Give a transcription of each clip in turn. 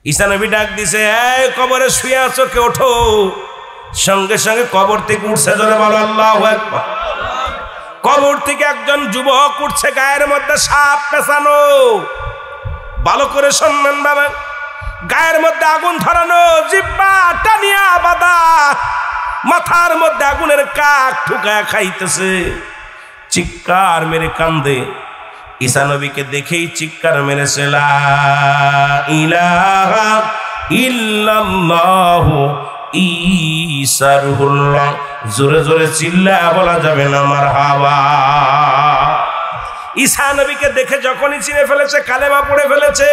ঈসা নবী ডাক দিছে, এই কবরে শুয়ে আছো, কে ওঠো। সঙ্গে সঙ্গে কবর থেকে উঠছে, জোরে বলো আল্লাহু আকবার। কবর থেকে একজন যুবক উঠছে, গায়ের মধ্যে সাপ পেঁচানো। ভালো করে শুনবেন বাবা, গায়ের মধ্যে আগুন ধরানো, জিহ্বা টানিয়া বাঁধা, মাথার মধ্যে আগুনের কাক ঠুকায়া খাইতেছে, চিৎকার মেরে কান্দে। ঈসা নবীকে দেখেই চিৎকার মেরেছে, লা ইলাহা ইল্লাল্লাহু ঈসা রুহুল্লাহ। জোরে জোরে চিল্লায়া বলা যাবে না মারহাবা। ঈসা নবীকে দেখে যখনই চিনে ফেলেছে, কালেমা পড়ে ফেলেছে,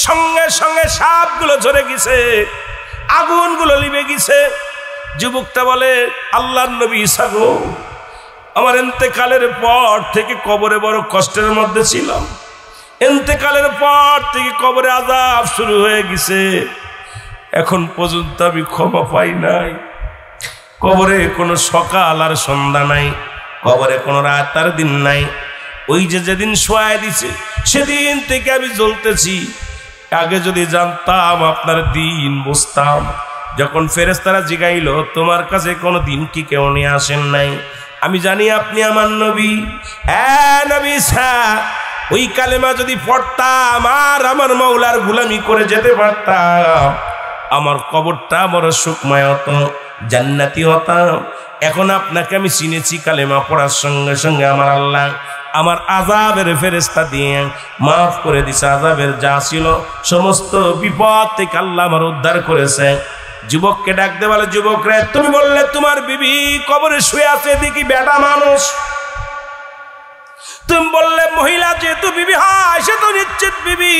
সঙ্গে সঙ্গে সাপগুলো ঝরে গেছে, আগুনগুলো লিভে গেছে। যুবকটা বলে, আল্লাহর নবী ঈসা গো, আমার ইন্তেকালের পর থেকে কবরে বড় কষ্টের মধ্যে ছিলাম। ইন্তেকালের পর থেকে কবরে আযাব শুরু হয়ে গেছে। এখন পর্যন্ত আমি ক্ষমা পাই নাই। কবরে কোনো সকাল আর সন্ধ্যা নাই, কবরে কোনো রাত আর দিন নাই। ওই যে যেদিন শোয়ায় দিছে সেদিন থেকে আমি জ্বলতেছি। আগে যদি জানতাম আপনার দিন বুঝতাম। যখন ফেরেশতারা জিগাইল, তোমার কাছে কোনো দিন কি কেউ নিয়ে আসেন নাই, আমি জানি আপনি আমার নবী। নবী ঈসা, ওই কালেমা যদি পড়তাম আর আমার মাওলার গোলামি করে যেতে পারতাম, আমার কবরটা বড় সুখময় হতো, জান্নাতি হতাম। এখন আপনাকে আমি চিনেছি কালেমা পড়ার সঙ্গে সঙ্গে আমার আল্লাহ আমার আযাবের ফেরেশতা দিয়ে মাফ করে দিছে। আযাবের যা ছিল সমস্ত বিপদ থেকে আল্লাহ আমার উদ্ধার করেছে। যুবককে ডাক দে, বলে, যুবক রে, তুমি বললে তোমার বিবি কবরে শুয়ে আছে, দেখি বেটা মানুষ। তুমি বললে মহিলা যেহেতু বিবি হয়, সে তো নিশ্চিত বিবি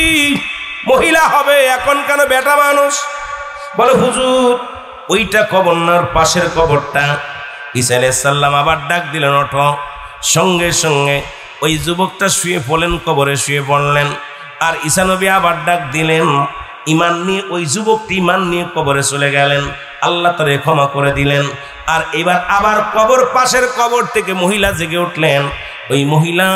মহিলা হবে, এখন কেন বেটা মানুষ? বলে, হুজুর, ওইটা কবর না, পাশের কবরটা। ঈসা আলাইহিস সালাম আবার ডাক দিলেন, ওঠো। সঙ্গে সঙ্গে ওই যুবকটা শুয়ে পড়লেন, কবরে শুয়ে পড়লেন। আর ঈসা নবী আবার ডাক দিলেন, ইমান নিয়ে ওই যুবকটি ইমান নিয়ে কবরে চলে গেলেন। আল্লাহ তারে ক্ষমা করে দিলেন। আর এবার আবার কবর, পাশের কবর থেকে মহিলা জেগে উঠলেন। ওই মহিলা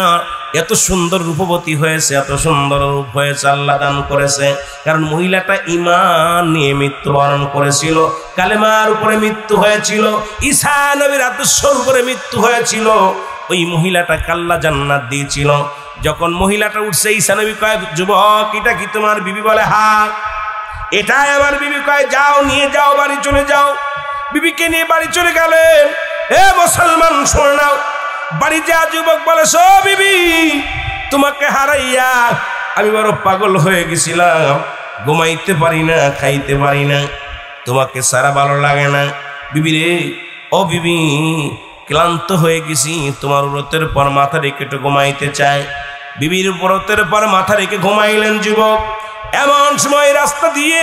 এত সুন্দর রূপবতী হয়েছে, এত সুন্দর রূপ হয়েছে, আল্লাহ দান করেছে। কারণ মহিলাটা ঈমান নিয়ে মৃত্যুবরণ করেছিল, কালেমার উপরে মৃত্যু হয়েছিল, ঈসা নবীর আদর্শের উপরে মৃত্যু হয়েছিল। ওই মহিলাটাকে আল্লাহ জান্নাত দিয়েছিল। যখন মহিলাটা উঠছে, ঈসা নবী কয়, যুবক, এটা কি তোমার বিবি? বলে, হ্যাঁ, এটাই আমার বিবি। কয়, যাও, নিয়ে যাও, বাড়ি চলে যাও। বিবিকে নিয়ে বাড়ি চলে গেলেন। এ মুসলমান, শোনো নাও। বাড়ি যা যুবক বলে, সো বিবি, তোমাকে হারাইয়া আমি বড় পাগল হয়ে গেছিলাম, ঘুমাইতে পারি না, খাইতে পারি না, তোমাকে সারা ভালো লাগে না। বিবি রে, ও বিবি, ক্লান্ত হয়ে গেছি, তোমার ব্রতের পর মাথা রেখে একটু ঘুমাইতে চাই। বিবির ব্রতের পর মাথা রেখে ঘুমাইলেন যুবক। এমন সময় রাস্তা দিয়ে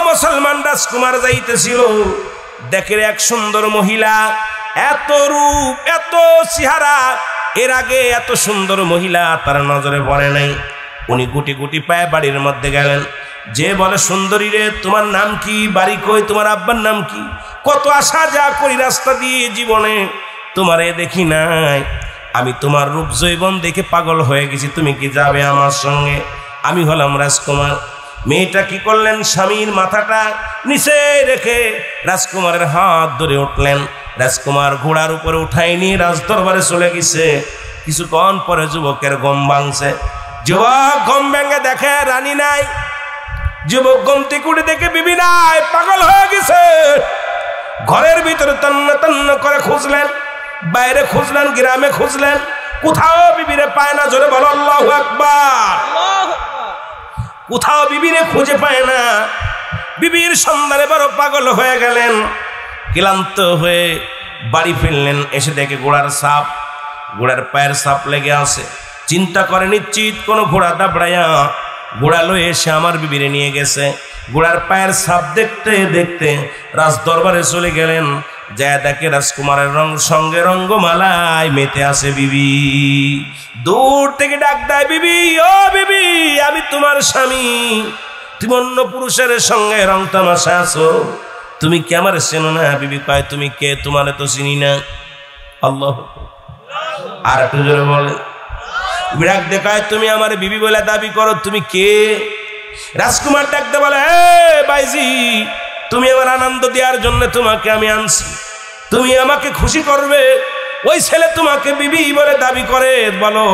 মুসলমান রাজকুমার যাইতেছিল। দেখে এক সুন্দর মহিলা, এত রূপ, এত চেহারা, এর আগে এত সুন্দর মহিলা তার নজরে পড়ে নাই। উনি গুটি গুটি পায়ে বাড়ির মধ্যে গেলেন। যে বলে, সুন্দরী রে, তোমার নাম কি? বাড়ি কই? তোমার আব্বার নাম কি? কত আসা যা করি রাস্তা দিয়ে জীবনে, তোমারে দেখি নাই। আমি তোমার রূপ জৈবন দেখে পাগল হয়ে গেছি, তুমি কি যাবে আমার সঙ্গে? আমি হলাম রাজকুমার। মেয়েটা কি করলেন, স্বামীর মাথাটা নিচে রেখে রাজকুমারের হাত ধরে উঠলেন। রাজকুমার ঘোড়ার উপরে উঠাই নিয়ে রাজদরবারে চলে গেছে। কিছুক্ষণ পরে যুবকের ঘুম ভাঙছে। যুবক ঘুম ভেঙে দেখে রানী নাই। যুবক ঘুমতে কুড়ে দেখে বিবি নাই, পাগল হয়ে গেছে। ঘরের ভিতরে তন্ন তন্ন করে খুঁজলেন, বাইরে খুঁজলেন, গ্রামে খুঁজলেন, কোথাও বিবিরে পায় না। জোরে বলো আল্লাহু আকবার। কোথাও বিবিরে খুঁজে পায় না। বিবির সন্ধানে বড় পাগল হয়ে গেলেন। ক্লান্ত হয়ে বাড়ি ফিরলেন। এসে দেখে ঘোড়ার ছাপ, ঘোড়ার পায়ের ছাপ লেগে আছে। চিন্তা করে, নিশ্চিত কোনো ঘোড়া দাবড়াইয়া ঘোড়া লয়ে এসে আমার বিবিরে নিয়ে গেছে। ঘোড়ার পায়ের ছাপ দেখতে দেখতে রাজ দরবারে চলে গেলেন। যা দেখে রাজকুমারের সঙ্গে রঙ্গমালায় মেতে আছে বিবি। দূর থেকে ডাক দেয়, বিবি, ও বিবি, আমি তোমার স্বামী। তুমি অন্য পুরুষের সঙ্গে রং তামাশা আছো, তুমি কি আমার চেনো না? বিবি কয়, তুমি কে? তোমারে তো চিনি না। আল্লাহ, আর একটু জোরে বলে। ডাক দেখায়, তুমি আমার বিবি বলে দাবি করো, তুমি কে? রাজকুমার ডাকতে বলে, বাইজি, তুমি আমার আনন্দ দেওয়ার জন্য তোমাকে আমি আনছি, তুমি আমাকে খুশি করবে। ওই ছেলে তোমাকে বিবি বলে দাবি করে, বলো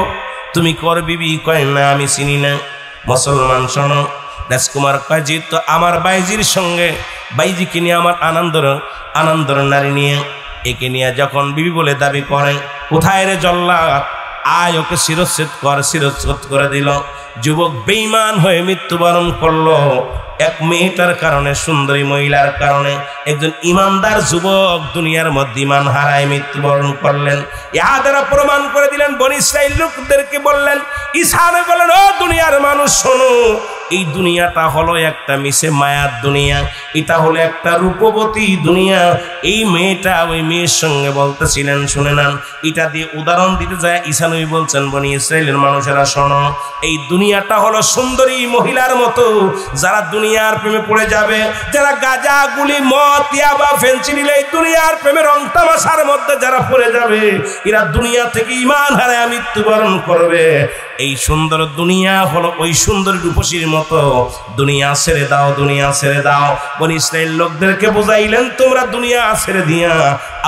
তুমি কর বিবি? কয় না, আমি চিনি না। মুসলমান শোনো, রাজকুমার কয়, যে তো আমার বাইজির সঙ্গে, বাইজিকে নিয়ে আমার আনন্দর নারী নিয়ে, একে নিয়ে যখন বিবি বলে দাবি করে, কোথায় রে জল্লাদ, আয় ওকে শিরচ্ছেদ করে দিল। যুবক বেঈমান হয়ে মৃত্যুবরণ করলো এক মেয়েটার কারণে, সুন্দরী মহিলার কারণে। একজন ইমানদার যুবক দুনিয়ার মধ্যে ইমান হারায় মৃত্যুবরণ করলেন। ইহা দ্বারা প্রমাণ করে দিলেন, বনী ইসরাইল লোকদেরকে বললেন, ঈসা বলেন, ও দুনিয়ার মানুষ শোনো, এই দুনিয়াটা হলো একটা মিশে মায়ার দুনিয়া, এটা হলো একটা রূপবতী দুনিয়া। এই মেয়েটা ওই মেয়ের সঙ্গে বলতেছিলেন, শুনে নেন, এটা দিয়ে উদাহরণ দিতে যায় ঈসা নবী বলছেন, বনী ইসরাইলের মানুষেরা শোনো, এই দুনিয়াটা হলো সুন্দরী মহিলার মতো। যারা দুনিয়ার প্রেমে পড়ে যাবে, যারা গাঁজা, গুলি, মদ, ইয়াবা, ফেন্সিডিল, এই দুনিয়ার প্রেমে রং তামাশার মধ্যে যারা পড়ে যাবে, এরা দুনিয়া থেকে ঈমান হারায় মৃত্যুবরণ করবে। এই সুন্দর দুনিয়া হলো ওই সুন্দর রূপসীর মতো। দুনিয়া ছেড়ে দাও, দুনিয়া ছেড়ে দাও। বনী ইসরাইল লোকদেরকে বুঝাইলেন, তোমরা দুনিয়া ছেড়ে দিয়া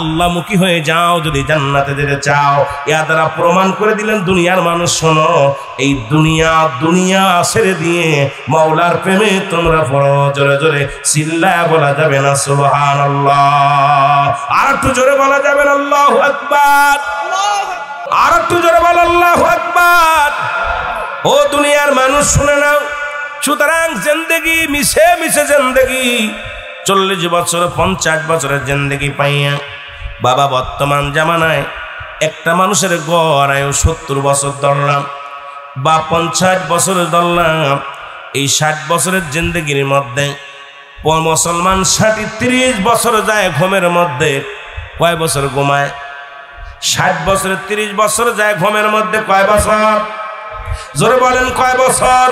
আল্লাহমুখী হয়ে যাও যদি জান্নাতে যেতে চাও। ইয়া দ্বারা প্রমাণ করে দিলেন, দুনিয়ার মানুষ শোনো, এই দুনিয়া ছেড়ে দিয়ে মাওলার প্রেমে তোমরা পড়ো। জোরে জোরে চিল্লায়া বলা যাবে না সুবহানাল্লাহ? আর একটু জোরে বলা যাবে না আল্লাহু আকবার? আর একটু জোরে বল আল্লাহু আকবার। ও দুনিয়ার মানুষ শুনে নাও, সুতরাং জিন্দেগি মিশে মিশে জিন্দেগি, 40 বছর 50 বছরের জিন্দেগি পাইয়া বাবা বর্তমান জামানায় একটা মানুষের গড় আয়ু 70 বছর ধরলাম বা 50 বছর ধরলাম। এই 60 বছরের জিন্দেগির মধ্যে মুসলমান 30 বছর যায় ঘুমের মধ্যে। কয় বছর ঘুমায়? 60 বছরে 30 বছর যায় ঘুমের মধ্যে। কয় বছর? জোরে বলেন, কয় বছর?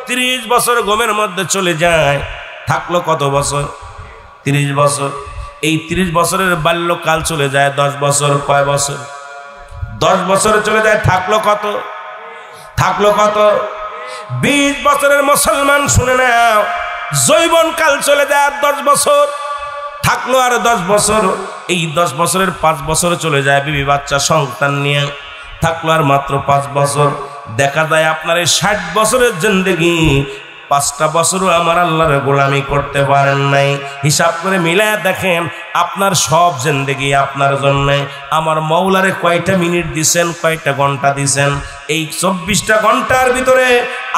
30 বছর ঘুমের মধ্যে চলে যায়। থাকলো কত বছর? 30 বছর। এই 30 বছরের বাল্যকাল চলে যায় 10 বছর। কয় বছর? 10 বছরে চলে যায়। থাকলো কত? 20 বছরের মুসলমান শুনে নাও, যৌবনকাল চলে যায় 10 বছর। থাকলো আর 10 বছর। এই 10 বছরের 5 বছর চলে যায় বিবি বাচ্চা সন্তান নিয়ে। থাকলো আর মাত্র 5 বছর। দেখা যায় আপনার এই 60 বছরের জিন্দেগি 5টা বছরও আমার আল্লাহর গোলামি করতে পারেন নাই। হিসাব করে মিলায়া দেখেন, আপনার সব জিন্দেগি আপনার জন্য আমার মওলারে কয়টা মিনিট দিছেন, কয়টা ঘন্টা দিছেন? এই 24টা ঘন্টার ভিতরে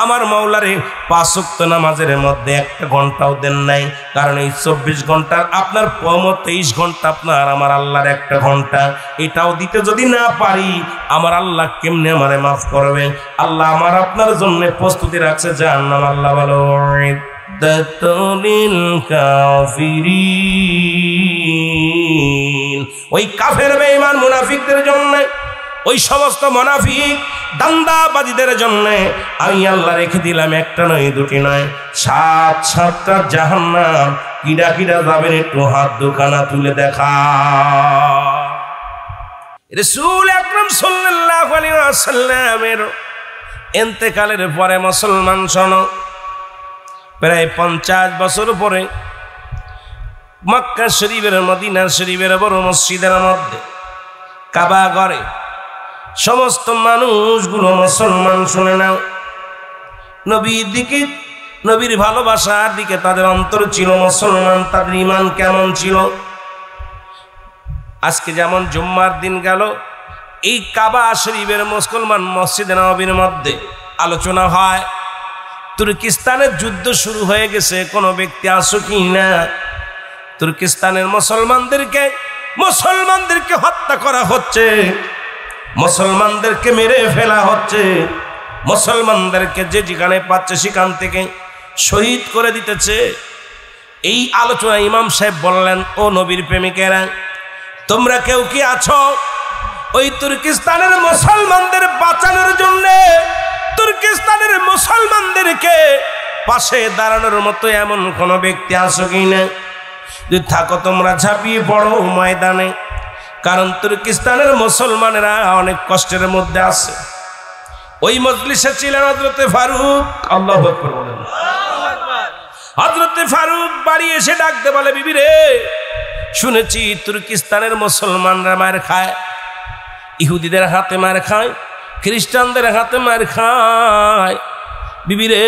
আমার মওলারে 5 ওয়াক্ত নামাজের মধ্যে 1টা ঘন্টাও দেন নাই। কারণ এই 24 ঘন্টার আপনার 23 ঘন্টা আপনার আমার আল্লাহর 1টা ঘন্টা। এটাও দিতে যদি না পারি, আমার আল্লাহ কেমনে আমারে মাফ করবে? আল্লাহ আমার আপনার জন্য প্রস্তুতি রাখছে জাহান্নাম। আল্লাহ বলো, ওই কাফের বেঈমান মুনাফিকদের জন্য, ওই সমস্ত মুনাফিক দান্দাবাদীদের জন্য আমি আল্লাহ রেখে দিলাম একটা নয়, দুটি নয়, 7-7টা জাহান্নাম। কিডা কিডা যাবেন একটু হাত দুখানা তুলে দেখা। রাসূল আকরাম সাল্লাল্লাহু আলাইহি ওয়াসাল্লামের ইন্তেকালের পরে মুসলমান শোনো, প্রায় 50 বছর পরে মক্কা শরীফের, মদিনা শরীফের বড় মসজিদের মধ্যে কাবা ঘরে সমস্ত মানুষগুলো মুসলমান শুনে নাও, নবীর দিকে, নবীর ভালোবাসার দিকে তাদের অন্তর ছিল। মুসলমান তাদের ঈমান কেমন ছিল? আজকে যেমন জুম্মার দিন গেল, এই কাবা শরীফের মুসলমান মসজিদে নববীর মধ্যে আলোচনা হয়, তুর্কিস্তানের যুদ্ধ শুরু হয়ে গেছে, কোনো ব্যক্তি আসো কি না? তুর্কিস্তানের মুসলমানদেরকে হত্যা করা হচ্ছে, মুসলমানদেরকে মেরে ফেলা হচ্ছে, মুসলমানদেরকে যে যেখানে পাচ্ছে সেখান থেকে শহীদ করে দিতেছে। এই আলোচনা ইমাম সাহেব বললেন, ও নবীর প্রেমিকেরা, তোমরা কেউ কি আছো ওই তুর্কিস্তানের মুসলমানদের বাঁচানোর জন্য, তুর্কিস্তানের মুসলমানদেরকে পাশে দাঁড়ানোর মতো এমন কোন ব্যক্তি আছো কি না? যদি থাকো তোমরা ঝাঁপিয়ে পড়ো ময়দানে, কারণ তুর্কিস্তানের মুসলমানেরা অনেক কষ্টের মধ্যে আছে। ওই মজলিসে ছিলেন হযরত ফারুক, আল্লাহু আকবার বলেন, হযরতে ফারুক বাড়ি এসে ডাকতে বলে, বিবি রে, শুনেছি তুর্কিস্তানের মুসলমানরা মার খায়, ইহুদিদের হাতে মার খায়, খ্রিস্টানদের হাতে মার খায়। বিবি রে,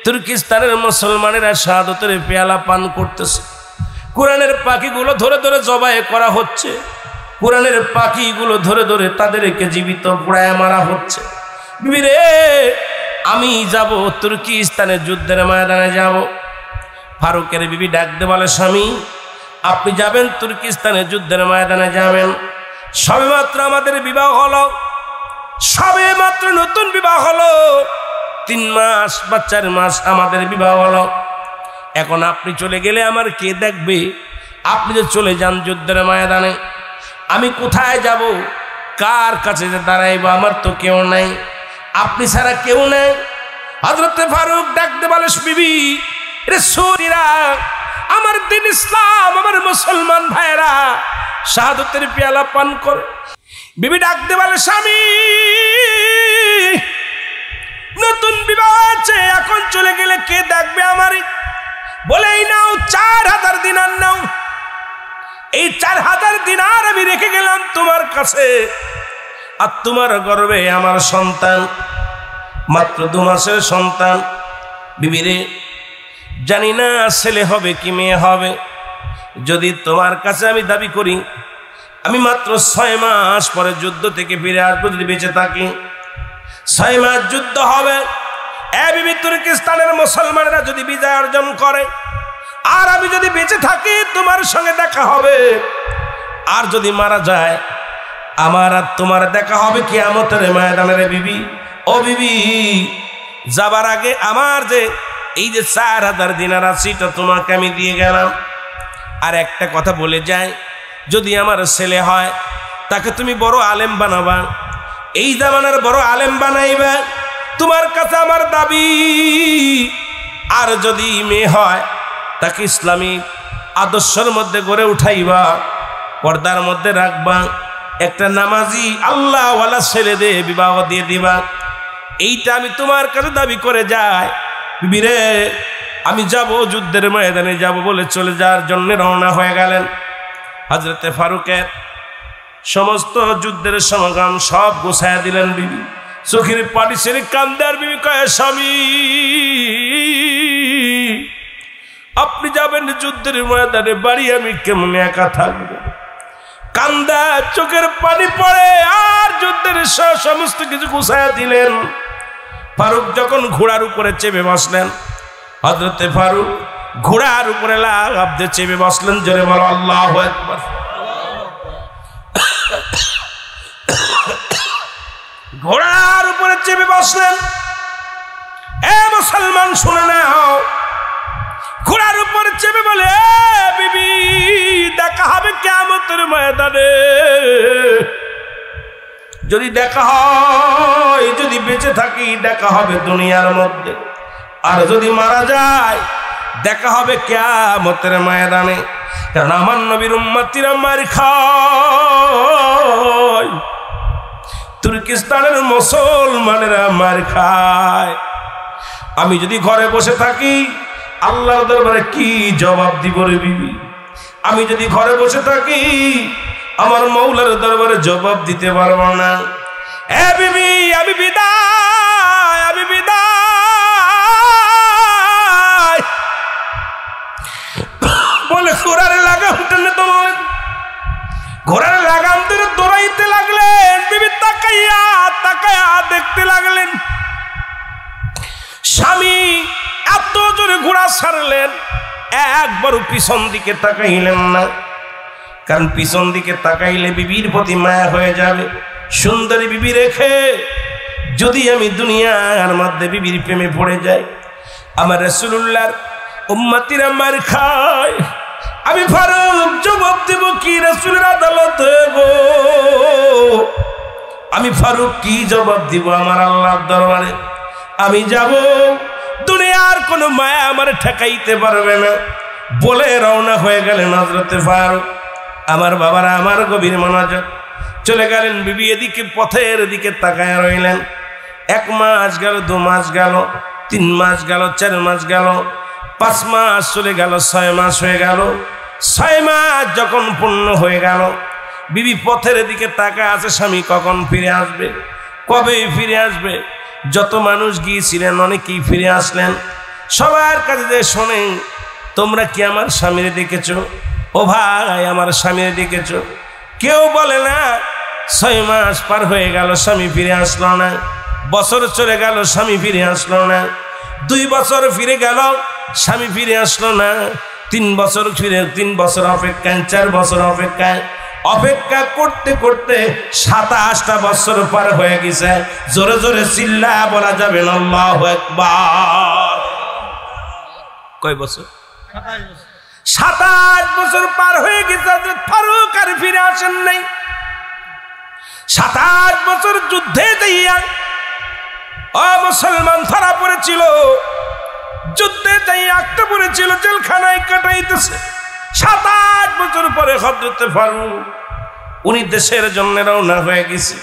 তুর্কিস্তানের মুসলমানেরা শাহাদাতের পেয়ালা পান করতেছে, কোরআনের পাখিগুলো ধরে ধরে জবাই করা হচ্ছে, কোরআনের পাখিগুলো ধরে ধরে তাদেরকে জীবিত পোড়ায় মারা হচ্ছে। বিবি রে, আমি যাব তুর্কিস্তানের যুদ্ধের ময়দানে যাব। ফারুকের বিবি ডাকতে বলে, স্বামী আপনি যাবেন তুর্কিস্তানের যুদ্ধের ময়দানে যাবেন, সবেমাত্র আমাদের বিবাহ হলো, সবেমাত্র নতুন বিবাহ হলো, 3 মাস বা 4 মাস আমাদের বিবাহ হলো। এখন আপনি চলে গেলে আমার কে দেখবে? আপনি যে চলে যান যুদ্ধের ময়দানে, আমি কোথায় যাব? কার কাছে যে দাঁড়াইব? আমার তো কেউ নাই, আপনি ছাড়া কেউ নাই। হযরতে ফারুক ডাকতে বলে, বিবি রে, শরীরা আমার দিন ইসলাম, আমার মুসলমান ভাইরা শাহাদাতের পেয়ালা পান করে। বিবি ডাকতে বলে, স্বামী নতুন বিবাহ আছে, এখন চলে গেলে কে দেখবে আমারই? বলে, এই নাও 4000 দিনার নাও, এই 4000 দিনার আমি রেখে গেলাম তোমার কাছে, আর তোমার গর্ভে আমার সন্তান, মাত্র 2 মাসের সন্তান। বিবি রে, জানি না ছেলে হবে কি মেয়ে হবে, যদি তোমার কাছে আমি দাবি করি আমি মাত্র 6 মাস পরে যুদ্ধ থেকে ফিরে আসবো, যদি বেঁচে থাকি 6 মাস যুদ্ধ হবে। বিবি, তুর্কিস্তানের মুসলমানেরা যদি বিজয় অর্জন করে আর আমি যদি বেঁচে থাকি তোমার সঙ্গে দেখা হবে, আর যদি মারা যায় আমার আর তোমার দেখা হবে কিয়ামতের ময়দানে। বিবি, ও বিবি, যাবার আগে আমার যে এই যে 4000 দিনার আছে এটা তোমাকে আমি দিয়ে গেলাম। আর একটা কথা বলে যায়, যদি আমার ছেলে হয় তাকে তুমি বড় আলেম বানাবা, এই জামানার বড় আলেম বানাইবা, তোমার কাছে আমার দাবি। আর যদি মেয়ে হয় তাকে ইসলামী আদর্শের মধ্যে গড়ে উঠাইবা, পর্দার মধ্যে রাখবা, একটা নামাজি আল্লাহওয়ালা ছেলে দিয়ে বিবাহ দিয়ে দিবা, এইটা আমি তোমার কাছে দাবি করে যাই। বিবি রে, আমি যাব যুদ্ধের ময়দানে যাব বলে চলে যাওয়ার জন্য রওনা হয়ে গেলেন। হযরতে ফারুকের সমস্ত যুদ্ধের সমাগম সব গোছায়া দিলেন। বিবি চোখের পানি ছেড়ে কান্দে, আর বিবি কয়, স্বামী আপনি যাবেন যুদ্ধের ময়দানে, বাড়ি আমি কেমন একা থাকবো? কান্দা চোখের পানি পড়ে, আর যুদ্ধের সমস্ত কিছু গোছায়া দিলেন। ফারুক যখন ঘোড়ার উপরে চেপে বসলেন, হযরতে ফারুক ঘোড়ার উপরে লাফ দিয়ে চেপে বসলেন। জোরে বলো আল্লাহু আকবার। ঘোড়ার উপরে চেপে বসলেন। মুসলমান শুনে নাও, ঘোড়ার উপরে চেপে বলে, বিবি দেখা হবে কিয়ামতের ময়দানে, যদি দেখা হয়, যদি বেঁচে থাকি দেখা হবে দুনিয়ার মধ্যে, আর যদি মারা যায় দেখা হবে কিয়ামতের ময়দানে। কারণ আমার নবীর উম্মতিরা মার খায়, তুর্কিস্তানের মুসলমানেরা মার খায়। আমি যদি ঘরে বসে থাকি আল্লাহর দরবারে কি জবাব দিব রে বিবি? আমি যদি ঘরে বসে থাকি আমার মৌলার দরবারে জবাব দিতে পারবো না। বিবি আমি বিদায়, আমি বিদায় বলে ঘোড়ার লাগাম টেনে ধরলেন। ঘোড়ার লাগাম ধরে দৌড়াইতে লাগলেন। বিবি তাকাইয়া তাকাইয়া দেখতে লাগলেন। স্বামী এত জোরে ঘোড়া ছাড়লেন, একবারও পিছন দিকে তাকাইলেন না। কারণ পিছন দিকে তাকাইলে বিবির প্রতি মায়া হয়ে যাবে। সুন্দরী বিবি রেখে যদি আমি দুনিয়ার মধ্যে বিবির প্রেমে পড়ে যাই, আমার রাসূলুল্লাহর উম্মতিরা মার খায়, আমি ফারুক জবাব দেব কি রাসূলের আদালতে গো? আমি ফারুক কি জবাব দিব আমার আল্লাহর দরবারে? আমি যাব, দুনিয়ার কোনো মায়া আমার ঠেকাইতে পারবে না বলে রওনা হয়ে গেলেন হযরতে ফারুক। আমার বাবারা, আমার গভীর মনোযোগ, চলে গেলেন। বিবি এদিকে পথের দিকে তাকায় রইলেন। 1 মাস গেল, 2 মাস গেল, 3 মাস গেল, 4 মাস গেল। 5 মাস চলে গেল, 6 মাস হয়ে গেল। 6 মাস যখন পূর্ণ হয়ে গেল, বিবি পথের দিকে তাকা আছে, স্বামী কখন ফিরে আসবে, কবে ফিরে আসবে। যত মানুষ গিয়েছিলেন অনেকেই ফিরে আসলেন। সবার কাছে যে শোনেন, তোমরা কি আমার স্বামীর দেখেছ? ও ভাই, আমার স্বামীর দেখেছ? কেউ বলে না। 6 মাস পার হয়ে গেল, স্বামী ফিরে আসলো না। বছর চলে গেল, স্বামী ফিরে আসলো না। 2 বছর ফিরে গেল, স্বামী ফিরে আসলো না। 3 বছর ফিরে, 3 বছর অপেক্ষায়, 4 বছর অপেক্ষায়, অপেক্ষা করতে করতে 27টা বছর পার হয়ে গেছে। জোরে জোরে চিল্লা বলা যাবে না আল্লাহু আকবার। কয় বছর? 27 বছর পার হয়ে গেছে। ফারুক আর ফিরে আসেন নাই। 27 বছর যুদ্ধে যাইয়া মুসলমান ধরা পড়েছিল, যুদ্ধে যাইয়া আটকে পড়েছিল, জেলখানায় কাটাইতেছে। 27 বছর পরে হযরত ফারুক উনি দেশের জন্য রওনা হয়ে গেছে।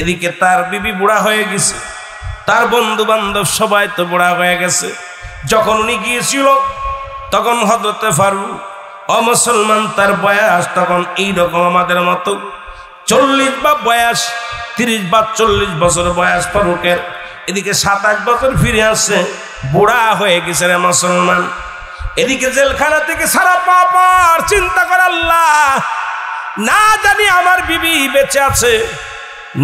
এদিকে তার বিবি বুড়া হয়ে গেছে, তার বন্ধু বান্ধব সবাই তো বুড়া হয়ে গেছে। যখন উনি গিয়েছিল তখন হযরত ফারুক মুসলমান, তার বয়স তখন এইরকম আমাদের মতো 40 বা বয়স, 30 বা 40 বছর বয়স ফারুকের। এদিকে 27 বছর ফিরে আসছে, বুড়া হয়ে গেছে রে মুসলমান। এদিকে জেলখানা থেকে সারা পাপার চিন্তা করে, আল্লাহ, না জানি আমার বিবি বেঁচে আছে,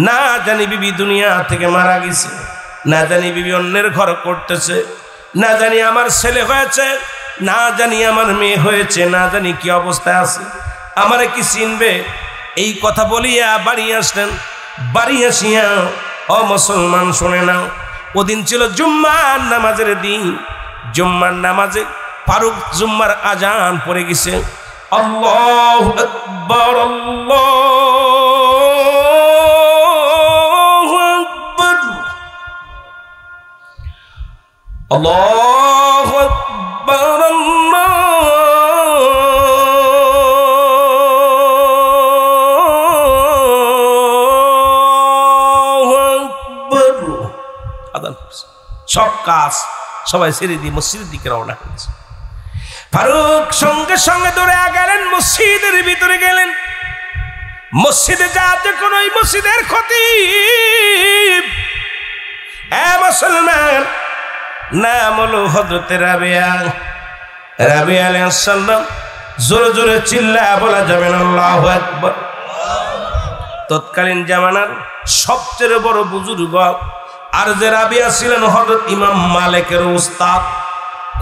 না জানি বিবি দুনিয়া থেকে মারা গেছে, না জানি বিবি অন্যের ঘর করতেছে, না জানি আমার ছেলে হয়েছে, না জানি আমার মেয়ে হয়েছে, না জানি কি অবস্থায় আছে, আমারে কি চিনবে? এই কথা বলিয়া বাড়ি আসলেন। বাড়ি আসিয়া মুসলমান শুনে নাও, ওদিন ছিল জুম্মার নামাজের দিন। জুম্মার নামাজে ফারুক জুম্মার আজান পড়ে গেছে। আল্লাহু আকবার, আল্লাহু আকবার, আল্লাহু আকবার, আল্লাহু আকবার। আজান করছে, সব কাজ সবাই ছেড়ে দিয়ে মসজিদের দিকে রওনা হয়েছে। ফারুক সঙ্গে সঙ্গে দৌড়ে গেলেন, মসজিদের ভিতরে গেলেন। মসজিদে যাতে কোন ওই মসজিদের খতিব মুসলমান, নাম হলো হযরত রাবিয়া। রাবিয়া আলাইহিস সালাম। জোরে জোরে চিল্লা বলা যাবে না আল্লাহু আকবার। তৎকালীন জামানার সবচেয়ে বড় বুজুর্গ আর যে রাবিয়া ছিলেন হযরত ইমাম মালিকের উস্তাদ।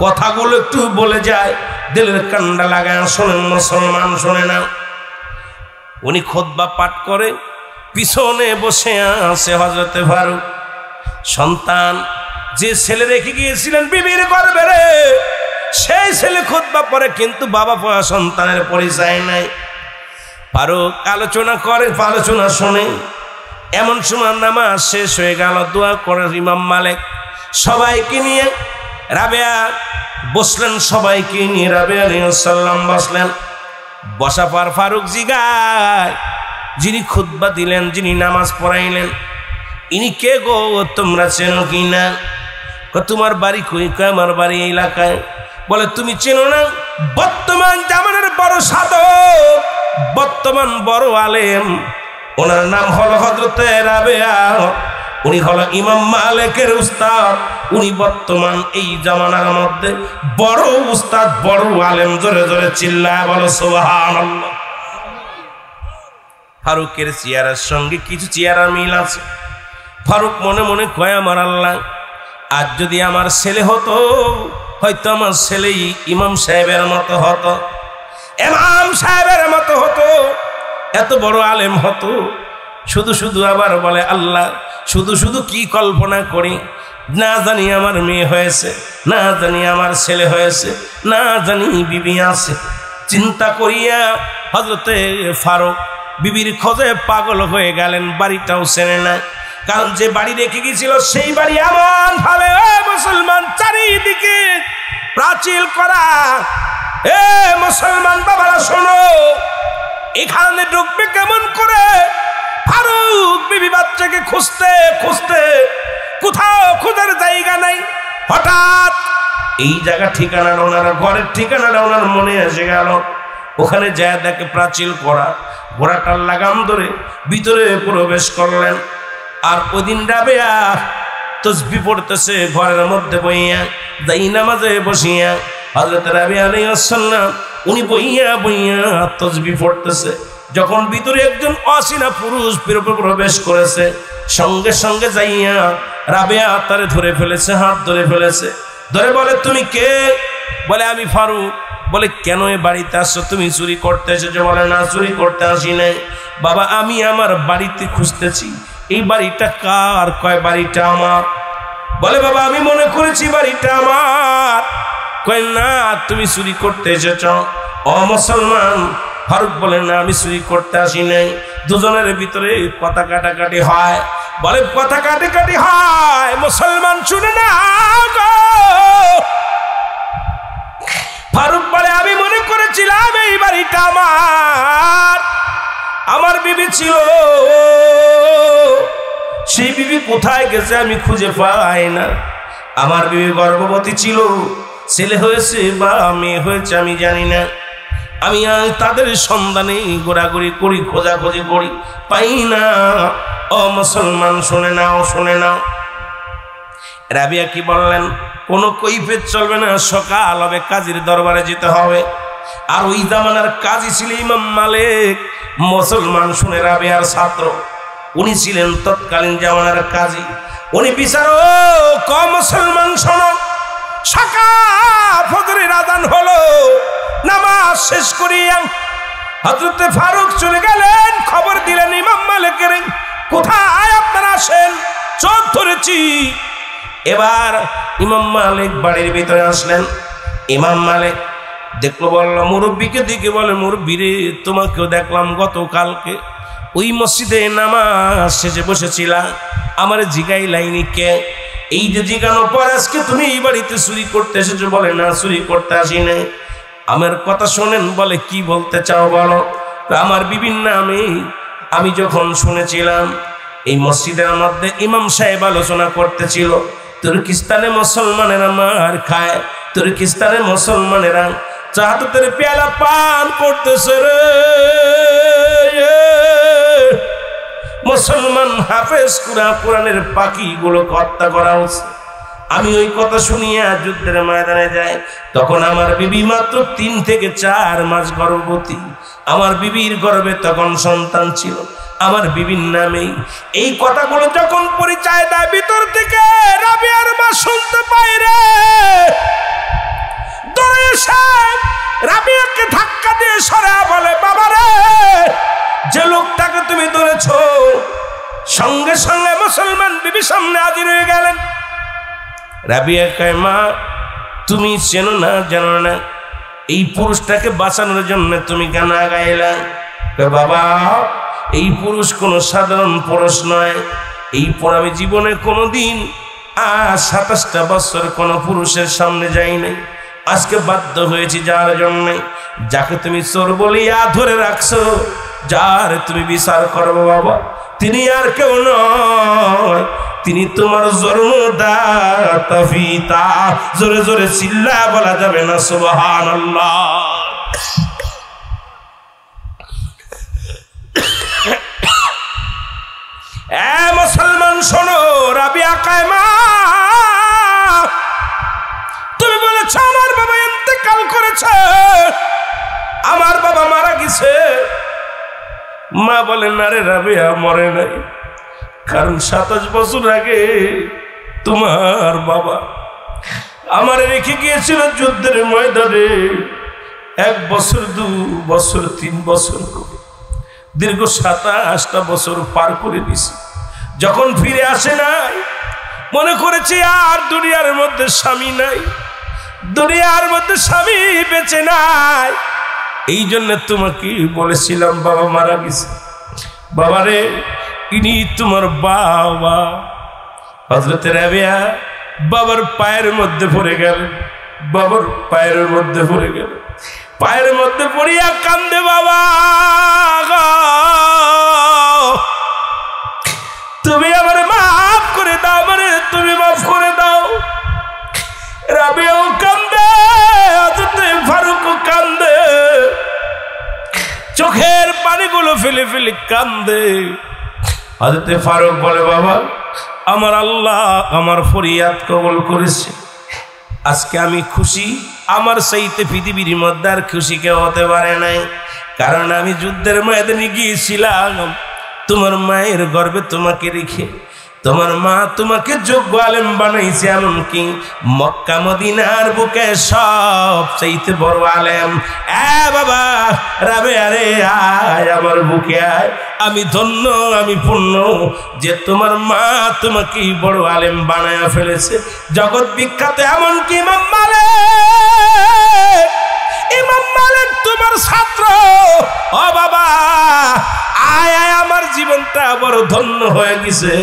কথাগুলো একটু বলে যায়, দিলের কান্ডা লাগায় শোনেন মুসলমান, শোনে না। উনি খুতবা পাঠ করে, পিছনে বসে আছে হযরত ফারুক। সন্তান যে ছেলে রেখে গিয়েছিলেন বিবির গর্ভে রে, সেই ছেলে খুতবা পড়ে, কিন্তু বাবা পাওয়া সন্তানের পরিচয় নাই। ফারুক আলোচনা করে, আলোচনা শোনে। এমন সময় নামাজ শেষ হয়ে গেল, দোয়া করে ইমাম মালিক সবাইকে নিয়ে রাবিয়া বসলেন, সবাইকে নিয়ে রাবিয়া আলাইহিস সালাম বসলেন। বসা পর ফারুক জিগায়, যিনি খুতবা দিলেন, যিনি নামাজ পড়াইলেন, ইনি কে গো, তোমরা চেনো কি না? তোমার বাড়ি কই? আমার বাড়ি এই এলাকায়। বলে তুমি চেনো না? বর্তমান জামানার বড় সাধক, বর্তমান বড় আলেম, ওনার নাম হলো হযরত রাবিয়া। উনি হলো ইমাম মালিকের উস্তাদ। উনি বর্তমান এই জামানার মধ্যে বড় উস্তাদ, বড় আলেম। জোরে জোরে চিল্লায় বলো সুবহানাল্লাহ। ফারুকের চেহারার সঙ্গে কিছু চেহারা মিল আছে। ফারুক মনে মনে কয়, আমার আল্লাহ, আজ যদি আমার ছেলে হতো, হয়তো আমার ছেলেই ইমাম সাহেবের মতো হতো, ইমাম সাহেবের মতো হতো, এত বড় আলেম হতো। শুধু শুধু আবার বলে, আল্লাহ, শুধু শুধু কি কল্পনা করি, না জানি আমার মেয়ে হয়েছে, না জানি আমার ছেলে হয়েছে, না জানি বিবি আছে। চিন্তা করিয়া হযরতে ফারুক বিবির খোঁজে পাগল হয়ে গেলেন। বাড়িটাও চেনে না, কারণ যে বাড়ি রেখে গিয়েছিল সেই বাড়ি এমন ভাবে মুসলমান চারিদিকে প্রাচীর করা। মুসলমান বাবারা শোনো, এখানে ঢুকবে কেমন করে? ফারুক বিবি বাচ্চাকে খুঁজতে খুঁজতে কোথাও খোঁজার জায়গা নাই। হঠাৎ এই জায়গা ঠিকানাটা ওনার ঘরের ঠিকানাটা ওনার মনে এসে গেল। ওখানে যায় দেখে প্রাচীর করা, ঘোড়াটার লাগাম ধরে ভিতরে প্রবেশ করলেন। আর ওই দিন রাবেয়া তসবিহ পড়তেছে ঘরের মধ্যে বইয়া, দাই নামাজে বসিয়া হযরত রাবেয়া আলাইহিস সালাম উনি বইয়া বইয়া তসবিহ পড়তেছে। যখন ভিতরে একজন অচেনা পুরুষ প্রবেশ করেছে, সঙ্গে সঙ্গে যাইয়া রাবেয়া তারে ধরে ফেলেছে, হাত ধরে ফেলেছে। ধরে বলে, তুমি কে? বলে, আমি ফারুক। বলে, কেন এ বাড়িতে আসছো? তুমি চুরি করতে এসেছো? বলে, না, চুরি করতে আসি নাই বাবা, আমি আমার বাড়িতে খুঁজতেছি। এই বাড়িটা কার? কয়, বাড়িটা আমার। বলে, বাবা, আমি মনে করেছি বাড়িটা আমার। কয়, না, তুমি চুরি করতে এসেছ। ও মুসলমান। ফারুক বলে, না, আমি চুরি করতে আসি নাই। দুজনের ভিতরে কথা কাটাকাটি হয়। বলে, কথা কাটাকাটি হয়, মুসলমান শুনে না গো। ফারুক বলে, আমি মনে করেছিলাম এই বাড়িটা আমার। আমার বিবি ছিল, সেই বিবি কোথায় গেছে আমি খুঁজে পাই না। আমার বিবি গর্ভবতী ছিল, ছেলে হয়েছে বা মেয়ে হয়েছে আমি জানি না। আমি তাদের সন্ধানে ঘোরাঘুরি করি, খোঁজাখুঁজি করি, পাই না। ও মুসলমান, শুনে নাও, শুনে নাও। রাবিয়া কি বললেন? কোনো কৈফিয়ত চলবে না, সকাল হবে, কাজীর দরবারে যেতে হবে। আর ওই জামানার কাজী ছিল ইমাম মালিক। মুসলমান শুনে রাবিয়ার ছাত্র, উনি ছিলেন তৎকালীন জামানার কাজী। উনি বিচারক। মুসলমান শোনো, সকাল ফজরের আযান হলো, নামাজ শেষ করিয়া হযরতে ফারুক চলে গেলেন, খবর দিলেন ইমাম মালিকের, কোথায় আপনারা আসেন, চোখ ধরেছি। এবার ইমাম মালিক বাড়ির ভিতরে আসলেন। ইমাম মালিক দেখলো, বলল মুরব্বীকে দিকে, বলে, মুরব্বী রে, তোমাকেও দেখলাম গতকালকে ওই মসজিদে নামাজ শেষে বসেছিলাম, আমার জিগাই লাইনি কে? এই যে জিগানো পর আজকে তুমি এই বাড়িতে চুরি করতে এসেছো? বলে, না, চুরি করতে আসি নাই। আমার কথা শোনেন। বলে, কি বলতে চাও বলো। আমার বিবির নামে আমি যখন শুনেছিলাম এই মসজিদের মধ্যে ইমাম সাহেব আলোচনা করতেছিল, তুর্কিস্তানে মুসলমানেরা মার খায়, তুর্কিস্তানে মুসলমানেরা চাহাতের পেয়ালা পান করতেছে রে। মুসলমান হাফেজ কোরআনের পাখিগুলো হত্যা করা হচ্ছে। আমি ওই কথা শুনিয়া যুদ্ধের ময়দানে যাই। তখন আমার বিবি মাত্র 3 থেকে 4 মাস গর্ভবতী। আমার বিবির গর্ভে তখন সন্তান ছিল, আমার বিবির নামেই। এই কথাগুলো যখন পরিচয় দেয় ভিতর থেকে, রাবিয়ার মা শুনতে পাই রে। দৌড়ে এসে রাবিয়াকে ধাক্কা দিয়ে সরা বলে, বাবা রে, যে লোকটাকে তুমি ধরেছ। সঙ্গে সঙ্গে মুসলমান বিবি সামনে হাজির হয়ে গেলেন। রাবিয়া কয়, মা, তুমি চেনো না, জানো না, এই পুরুষটাকে বাঁচানোর জন্য তুমি গান গাইলা? বাবা, এই পুরুষ কোনো সাধারণ পুরুষ নয়। এই পর আমি জীবনে কোনোদিন 27টা বছর কোনো পুরুষের সামনে যাই নাই। আজকে বাধ্য হয়েছি যার জন্য, যাকে তুমি চোর বলিয়া ধরে রাখছো, যার তুমি বিচার করবো বাবা, তিনি আর কেউ নয়, তিনি তোমার জন্মদাতা পিতা। জোরে জোরে চিল্লা বলা যাবে না সুবহানাল্লাহ। মুসলমান শোনো, রাবিয়া কয়, মা, তুমি বলেছ আমার বাবা ইন্তেকাল করেছে, আমার বাবা মারা গেছে। মা বলে, না রে রাবিয়া, মরে নাই, কারণ 27 বছর আগে তোমার বাবা আমার রেখে গিয়েছিল যুদ্ধের ময়দানে। 1 বছর, 2 বছর, 3 বছর করে দীর্ঘ 27টা বছর পার করে দিছি। যখন ফিরে আসে নাই, মনে করেছি আর দুনিয়ার মধ্যে স্বামী নাই, দুনিয়ার মধ্যে স্বামী বেঁচে নাই। এই জন্য তোমাকে বলেছিলাম বাবা মারা গেছে। বাবারে, ইনি তোমার বাবা। হযরত রাবিয়া বাবার পায়ের মধ্যে পড়ে গেল, বাবার পায়ের মধ্যে পড়ে গেল, পায়ের মধ্যে পড়িয়া কান্দে, বাবা তুমি আমার মাফ করে দাও, মানে তুমি মাফ করে দাও। রাবেও কান্দে, হযরতে ফারুক কান্দে, চোখের পানিগুলো ফেলে ফেলে কান্দে। হযরতে ফারুক বলে, বাবা আমার আল্লাহ আমার ফরিয়াদ কবুল করেছে, আজকে আমি খুশি, আমার চাইতে পৃথিবীর মধ্যে আর খুশি কেউ হতে পারে নাই। কারণ আমি যুদ্ধের ময়দানে গিয়েছিলাম তোমার মায়ের গর্ভে তোমাকে রেখে, তোমার মা তোমাকে যোগ্য আলেম বানাইছে, এমনকি মক্কা মদিনার বুকে সব চাইতে বড় আলেম। বাবা রাবে, আরে আয় আমার বুকে আয়, আমি ধন্য, আমি পূর্ণ যে তোমার মা তোমাকে বড় আলেম বানায়া ফেলেছে, জগৎ বিখ্যাত। এমনকি ইমাম মালিক তোমার ছাত্র। ও বাবা আয় আয়, আমার জীবনটা বড় ধন্য হয়ে গেছে,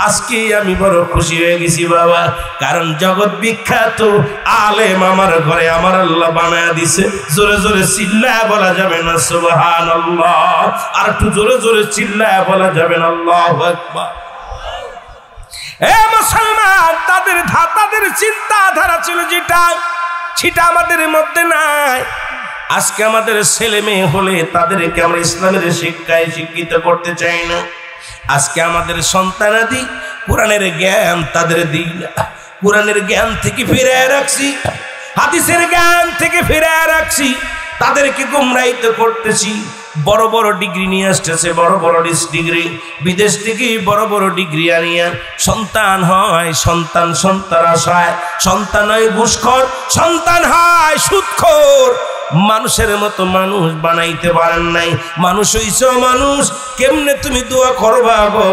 আজকে আমি বড় খুশি হয়ে গেছি বাবা। কারণ জগৎ বিখ্যাত আলেম আমার ঘরে আমার আল্লাহ বানায়া দিছে। জোরে জোরে চিল্লায়া বলা যাবে না সুবহানাল্লাহ? আর একটু জোরে জোরে চিল্লায়া বলা যাবে না আল্লাহু আকবার? মুসলমান, তাদের চিন্তাধারা ছিল যেটা, সেটা আমাদের মধ্যে নাই। আজকে আমাদের ছেলে মেয়ে হলে তাদেরকে আমরা ইসলামের শিক্ষায় শিক্ষিত করতে চাই না। আজকে আমাদের সন্তানাদি কোরআনের জ্ঞান তাদের দিই না, কোরআনের জ্ঞান থেকে ফিরে রাখছি, হাদিসের জ্ঞান থেকে ফিরে রাখছি, তাদেরকে গুমরাহিত করতেছি। বড় বড় ডিগ্রি নিয়ে আসতেছে, বড় বড় ডিগ্রি, বিদেশ থেকে বড় বড় ডিগ্রি আনিয়া সন্তান হয়, সন্তান আশায়, সন্তান হয় ঘুষখোর, সন্তান হয় সুদখোর। মানুষের মতো মানুষ বানাইতে পারেন নাই, মানুষ হইছ মানুষ, কেমনে তুমি দোয়া করবা গো?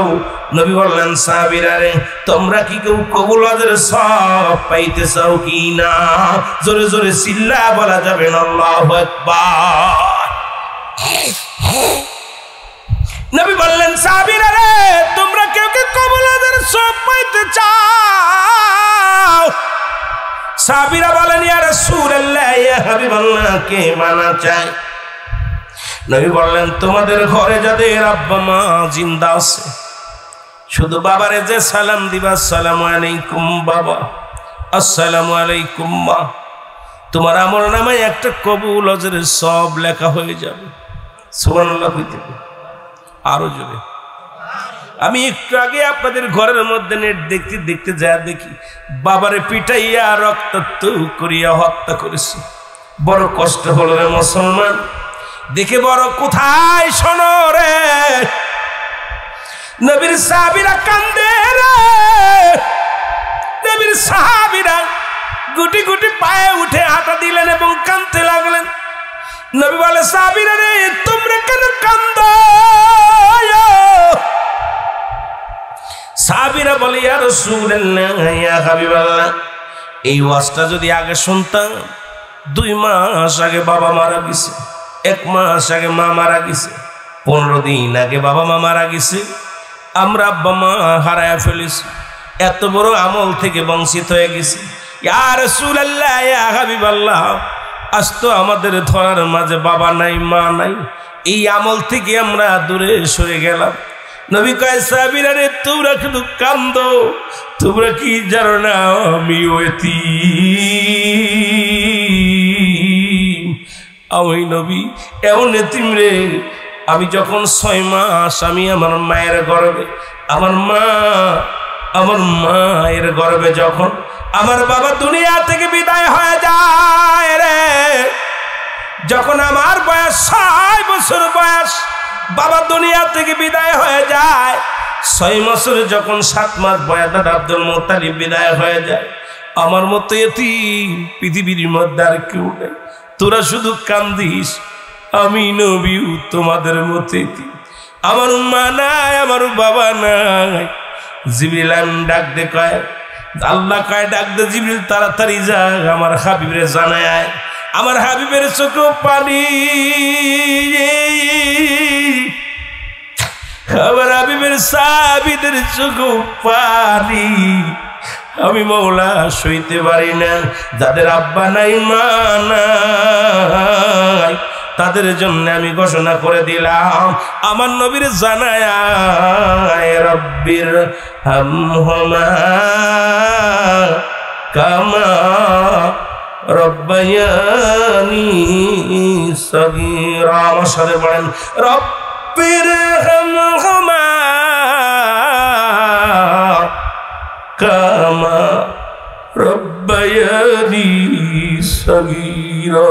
নবী বললেন, সাহাবীরা রে, তোমরা কি কেউ কবুল হজের সব পাইতে চাও কি না? জোরে জোরে চিল্লা বলা যাবে না আল্লাহু আকবার? নবী বললেন, সাহাবীরা রে, তোমরা কেউ কি কবুল হজের সব পাইতে চাও? সাহাবীরা বলেন, ইয়া রাসূলুল্লাহ, ইয়া হাবিবাল্লাহ, কে মানা চায়? নবী বললেন, তোমাদের ঘরে যাদের আব্বা মা জিন্দা আছে, শুধু বাবারে যে সালাম দিবা, আসসালামু আলাইকুম বাবা, আসসালামু আলাইকুম মা, তোমার আমল নামায় একটা কবুল হজের সব লেখা হয়ে যাবে। সুবহানাল্লাহ কইতে আরো জোরে। আমি একটু আগে আপনাদের ঘরের মধ্যে নেট দেখতে দেখতে যা দেখি, বাবারে পিটাইয়া রক্তাক্ত করিয়া হত্যা করেছে। বড় কষ্ট হলো রে মুসলমান, দেখে বড় কোথায় শোনো রে, নবীর সাহাবীরা কান্দে রে, নবীর সাহাবীরা গুটি গুটি পায়ে উঠে হাঁটা দিলেন এবং কাঁদতে লাগলেন। নবী বলে, সাহাবীরা রে, তোমরা কেন কান্দো? সাহাবীরা বলে, ইয়া রাসূলুল্লাহ, ইয়া হাবিবাল্লাহ, এই ওয়াজটা যদি আগে শুনতাম, 2 মাস আগে বাবা মারা গেছে, 1 মাস আগে মা মারা গেছে, 15 দিন আগে বাবা মা মারা গেছে, আমরা আব্বা মা হারায়া ফেলেছি, এত বড় আমল থেকে বঞ্চিত হয়ে গেছি। ইয়া রাসূলুল্লাহ, ইয়া হাবিবাল্লাহ, আজ তো আমাদের ধরার মাঝে বাবা নাই মা নাই, এই আমল থেকে আমরা দূরে সরে গেলাম। নবী কয়, সাহাবীরা রে, তোমরা শুধু কান্দো, তোমরা কি জানো না আমি এতিম, আমি নবী এমন এতিম রে, আমি যখন 6 মাস আমি আমার মায়ের গর্ভে, আমার মায়ের গর্ভে যখন আমার বাবা দুনিয়া থেকে বিদায় হয়ে যায় রে, যখন আমার বয়স 6 বছর বয়স, বাবা দুনিয়া থেকে বিদায় হয়ে যায়, 6 বছরে যখন 7 মাস বয়স দাদা আব্দুল মুত্তালিব বিদায় হয়ে যায়, আমার মতো এতিম পৃথিবীর মধ্যে আর কেউ নেই। তোরা শুধু কান্দিস, আমি নবীও তোমাদের মতো এতিম, আমার মা নাই, আমার বাবা নাই। জিবরিল ডাক দে কয়, আল্লাহ কয় ডাক দে জিবরিল, তাড়াতাড়ি যা আমার হাবিবের জানায় আয়। আমার হাবিবের চোখে পানি, আমার হাবিবের সাহাবীদের চোখে পানি, আমি মওলা সইতে পারি না। যাদের আব্বা নাই মা নাই, তাদের জন্য আমি ঘোষণা করে দিলাম, আমার নবীর জানায় রব্বির হামহুমা কামা রব্বায়ানি সগীরা। আমার সাথে বলেন রব্বিরহামহুমা কামা রব্বায়ানি সগীরা।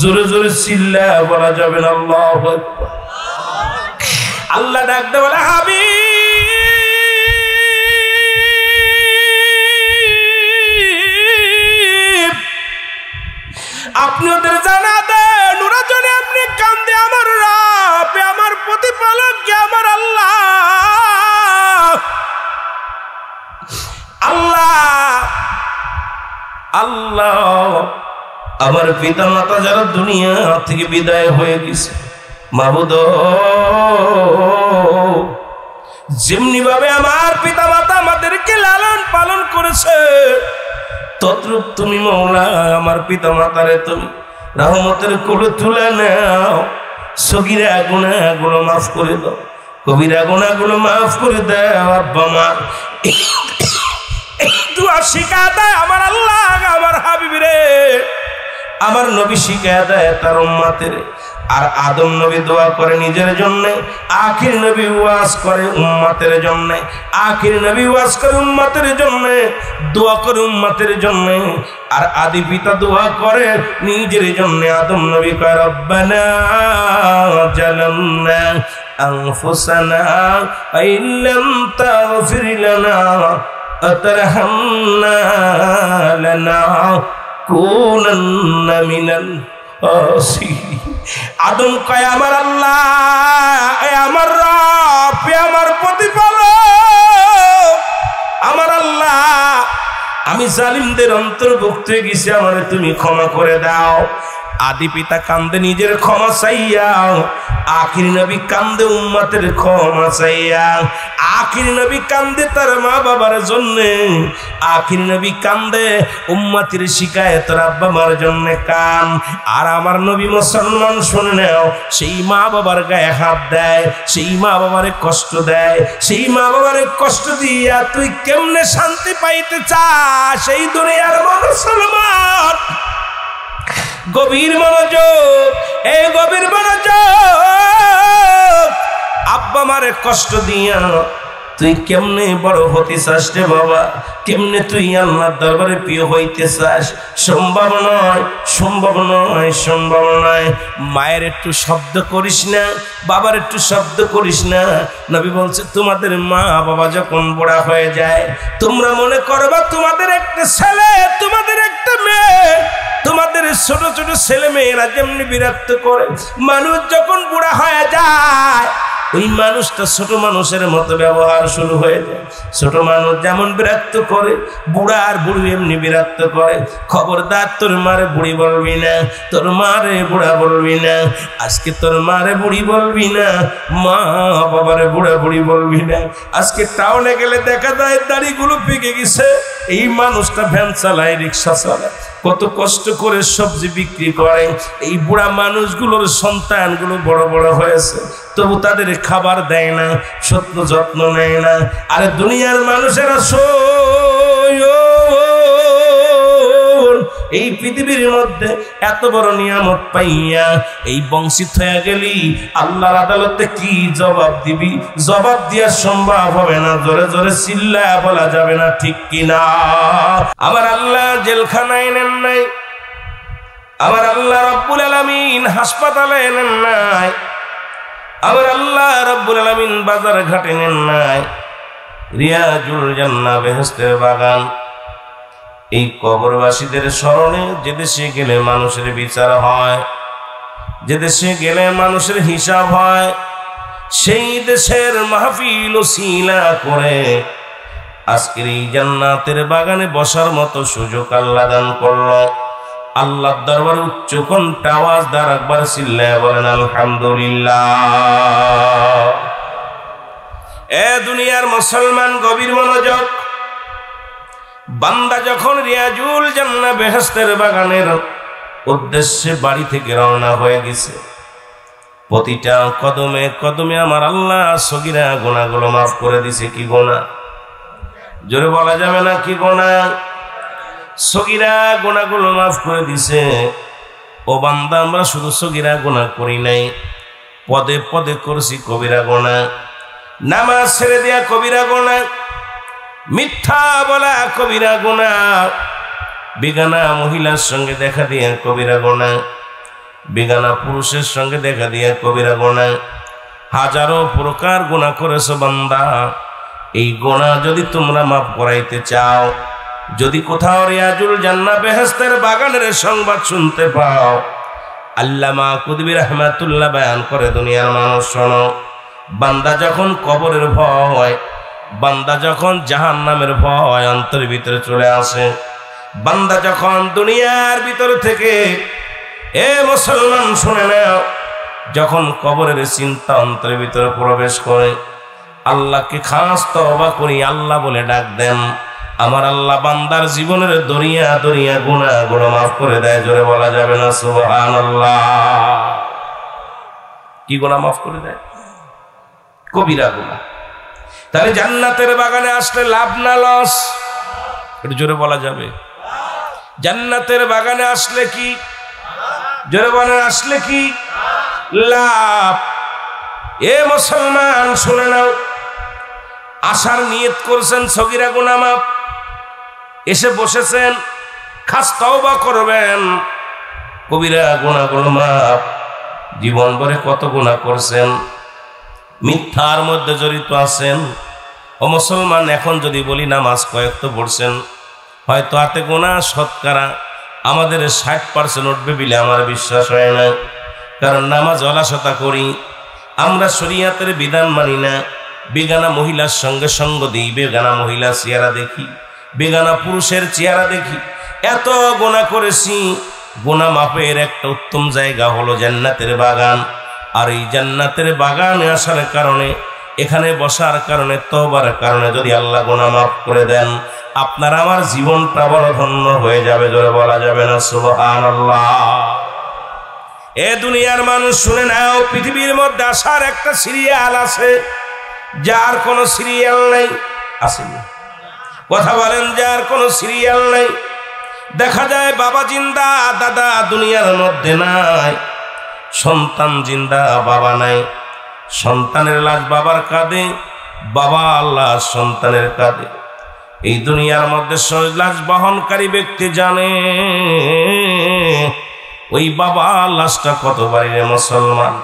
জোরে জোরে চিল্লা বলা যাবে না আল্লাহু আকবার। আল্লাহ ডাকতে বলে হাবিব আপনি ওদের জানা দেন ওরা যদি আপনি কান্দে আমার রব আমার প্রতিপালক আমার আল্লাহ আল্লাহ আল্লাহ আমার পিতা মাতা যারা দুনিয়া থেকে বিদায় হয়ে গেছে মাবুদ যেমনি ভাবে আমার পিতা মাতা আমাদেরকে লালন পালন করেছে তদ্রূপ তুমি মওলা আমার পিতা মাতারে তুমি রহমতের কোলে তুলে নাও। সগীরা গুনাহগুলো মাফ করে দাও, কবিরা গুনাহগুলো মাফ করে দাও। আব্বা মা দুআ শিখা দেয় আমার আল্লাহ আমার হাবিব রে আমার নবী শিখা দেয় তার উম্মতের। আর আদম নবী দোয়া করে নিজের জন্য, আখির নবী ওয়াজ করে উম্মতের জন্য, আখির নবী ওয়াজ করে উম্মতের জন্য, দোয়া করে উম্মতের জন্য। আর আদি পিতা দোয়া করে নিজের জন্য। আদম নবী কয় রব্বানা জালামনা আনফুসানা আইল্লাম তাগফির লানা আতারহামনা লানাকুনান্না মিনাল আদম কয় আমার আল্লাহ আমার রব আমার প্রতিপালক আমার আল্লাহ আমি জালিমদের অন্তর্ভুক্ত হয়ে গেছি আমারে তুমি ক্ষমা করে দাও। আদি পিতা কান্দে নিজের ক্ষমা চাইয়া, আখির নবী কান্দে উম্মতের ক্ষমা চাইয়া। আখির নবী কান্দে তার মা বাবার জন্য, আখির নবী কান্দে উম্মতের শিকায়ত আব্বা মার জন্য কান। আর আমার নবী মুসলমান শুনে নাও সেই মা বাবার গায়ে হাত দেয়, সেই মা বাবারে কষ্ট দেয়, সেই মা বাবারে কষ্ট দিয়া তুই কেমনে শান্তি পাইতে চাস সেই দুনিয়ার মুসলমান। গভীর মনোযোগ, এই গভীর মনোযোগ। আব্বা মারে কষ্ট দিয়া তুই কেমনে বড় হতে চাস রে বাবা, কেমনে তুই আল্লাহর দরবারে প্রিয় হইতে চাস? সম্ভব নয়, সম্ভব নয়, সম্ভব নয়। মায়ের একটু শব্দ করিস না, বাবার একটু শব্দ করিস না। নবী বলছে তোমাদের মা বাবা যখন বড় হয়ে যায় তোমরা মনে করবা তোমাদের একটা ছেলে তোমাদের একটা মেয়ে, তোমাদের ছোট ছোট ছেলে মেয়েরা যেমনি বিরক্ত করে, মানুষ যখন বুড়া হয়ে যায় ওই মানুষটা ছোট মানুষের মতো ব্যবহার শুরু হয়ে যায়। ছোট মানুষ যেমন বিরক্ত করে বুড়া আর বুড়ি এমনি বিরক্ত করে। খবরদার তোর মারে বুড়ি বলবি না, তোর মারে বুড়া বলবি না। আজকে তোর মারে বুড়ি বলবি না, মা বাবারে বুড়া বুড়ি বলবি না। আজকে টাউনে গেলে দেখা যায় দাড়িগুলো পেকে গেছে, এই মানুষটা ভ্যান চালায়, রিক্সা চালায়, কত কষ্ট করে সবজি বিক্রি করে। এই বুড়া মানুষগুলোর সন্তানগুলো বড় বড় হয়েছে তবু তাদের খাবার দেয় না, সত্য যত্ন নেয় না। আরে দুনিয়ার মানুষেরা এই পৃথিবীর মধ্যে এত বড় নিয়ামত পাইয়া এই বঞ্চিত হয়ে গেলি আল্লাহর আদালতে কি জবাব দিবি? জবাব দেওয়া সম্ভব হবে না। জোরে জোরে চিল্লা বলা যাবে না, ঠিক কিনা? আমার আল্লাহ জেলখানায় নেন নাই, আমার আল্লাহ রব্বুল আলামিন হাসপাতালে নেন নাই, আমার আল্লাহ রব্বুল আলামিন বাজার ঘাটে নেন নাই। রিয়াজুল জান্নাহ বেহেশতের বাগান, এই কবরবাসীদের স্মরণে যে দেশে গেলে মানুষের বিচার হয়, যে দেশে গেলে মানুষের হিসাব হয়, সেই দেশের মাহফিল ওসিলা করে আজকের এই জান্নাতের বাগানে বসার মতো সুযোগ আল্লাহ দান করলো। আল্লাহর দরবারে উচ্চ কণ্ঠে আওয়াজ দ্বারা একবার চিল্লায়া বলেন আলহামদুলিল্লাহ। এ দুনিয়ার মুসলমান গভীর মনোযোগ। বান্দা যখন রিয়াজুল জান্নাহ বেহেশতের বাগানের উদ্দেশ্যে বাড়ি থেকে রওনা হয়ে গেছে, প্রতিটা কদমে কদমে আমার আল্লাহ সগীরা গুনাহগুলো মাফ করে দিছে। কি গুনাহ? জোরে বলা যাবে না কি গুনাহ? সগীরা গুনাহগুলো মাফ করে দিছে। ও বান্দা, আমরা শুধু সগীরা গুনাহ করি নাই, পদে পদে করছি কবিরা গুনাহ। নামাজ ছেড়ে দেয়া কবিরা গুনাহ, মিথ্যা বলা কবিরা গুনাহ, বেগানা মহিলার সঙ্গে দেখা দিয়া কবিরা গুনাহ, বেগানা পুরুষের সঙ্গে দেখা দিয়া কবিরা গুনাহ। হাজারো প্রকার গুনাহ করেছো বান্দা। এই গুনাহ যদি তোমরা মাফ করাইতে চাও, যদি কোথাও রিয়াজুল জান্নাহ বেহেশতের বাগানের সংবাদ শুনতে পাও, আল্লামা কুতুবী রাহমাতুল্লাহ বয়ান করে, দুনিয়ার মানুষ শোনো, বান্দা যখন কবরের ভয়, বান্দা যখন জাহান্নামের ভয় অন্তরের ভিতরে চলে আসে, বান্দা যখন দুনিয়ার ভিতর থেকে, এ মুসলমান শুনে নাও, যখন কবরের চিন্তা অন্তরের ভিতরে প্রবেশ করে, আল্লাহকে খাস তওবা করি আল্লাহ বলে ডাক দেন, আমার আল্লাহ বান্দার জীবনের দরিয়া দরিয়া গুনাহগুলো মাফ করে দেয়। জোরে বলা যাবে না সুবহানাল্লাহ? কি গুনাহ মাফ করে দেয়? কবিরা গুনাহ। তাহলে জান্নাতের বাগানে আসলে লাভ না লস? একটু জোরে বলা যাবে? জান্নাতের বাগানে আসলে কি? জোরে বলেন, আসলে কি লাভ? এ মুসলমান শুনে নাও, আসার নিয়ত করছেন সগীরা গুনাহ মাফ, এসে বসেছেন, খাস তওবা করবেন, কবিরা গুনাহগুলো মাফ। জীবন ভরে কত গুনাহ করছেন, মিথ্যার মধ্যে জড়িত আছেন। ও মুসলমান, এখন যদি বলি নামাজ কয়েক তো পড়ছেন, হয়তো হাতে গোনা শতকরা আমাদের 60% উঠবে বলে আমার বিশ্বাস হয় না। কারণ নামাজ অলসতা করি, আমরা শরীয়তের বিধান মানি না, বেগানা মহিলার সঙ্গে সঙ্গ দিই, বেগানা মহিলার চেহারা দেখি, বেগানা পুরুষের চেহারা দেখি, এত গুনাহ করেছি। গুনাহ মাপের একটা উত্তম জায়গা হলো জান্নাতের বাগান। আর এই জান্নাতের বাগানে আসার কারণে, এখানে বসার কারণে, তওবার কারণে যদি আল্লাহ গুনাহ মাফ করে দেন, আপনার আমার জীবনটা বড় ধন্য হয়ে যাবে। জোরে বলা যাবে না সুবহানাল্লাহ? এ দুনিয়ার মানুষ শুনে নাও, পৃথিবীর মধ্যে আসার একটা সিরিয়াল আছে, যার কোনো সিরিয়াল নাই। আসেনি? কথা বলেন, যার কোনো সিরিয়াল নাই। দেখা যায় বাবা জিন্দা, দাদা দুনিয়ার মধ্যে নাই, সন্তান জিন্দা, বাবা নাই। সন্তানের লাশ বাবার কাঁধে, বাবা আল্লাহ সন্তানের কাঁধে। এই দুনিয়ার মধ্যে লাশ বহনকারী ব্যক্তি জানে ওই বাবা লাশটা কত বাইরে। মুসলমান,